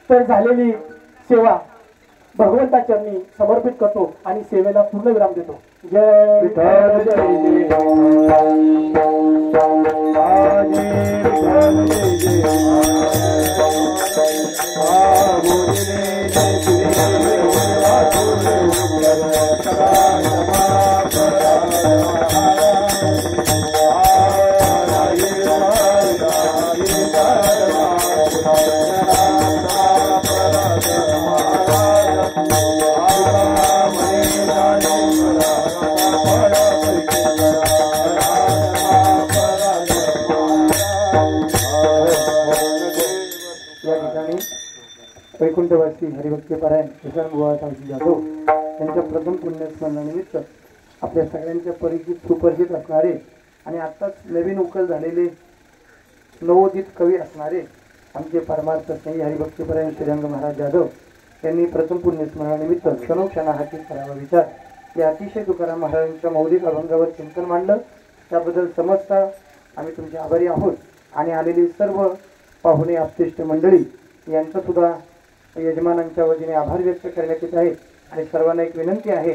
तर झालेली सेवा भगवंता चरणी समर्पित करतो आणि सेवेला पूर्ण विराम देतो. जय विठ्ठल, जय वैकुंठवासी हरिभक्तीपरायण किसन बुवा जाधव यांच्या प्रथम पुण्यस्मरणानिमित्त आपल्या सगळ्यांच्या परिचित सुपरिचित असणारे आणि आत्ताच नवीन उकल झालेले नवोदित कवी असणारे आमचे परमार्थ स्नेही हरिभक्तीपरायण श्रीरंग महाराज जाधव यांनी प्रथम पुण्यस्मरणानिमित्त क्षणोक्षणा हाती करावा विचार या अतिशय तुकाराम महाराजांच्या मौलिक अभंगावर चिंतन मांडलं. त्याबद्दल समस्त आम्ही तुमचे आभारी आहोत. आणि आलेली सर्व पाहुणे आपतिष्ट मंडळी यांचं सुद्धा यजमानांच्या वतीने आभार व्यक्त करण्यात येत आहे. आणि सर्वांना एक विनंती आहे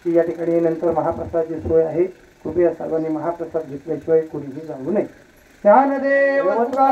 की या ठिकाणी नंतर महाप्रसादाची सोय आहे, कृपया सर्वांनी महाप्रसाद घेतल्याशिवाय कोणीही जाऊ नये. ज्ञानदेव आपला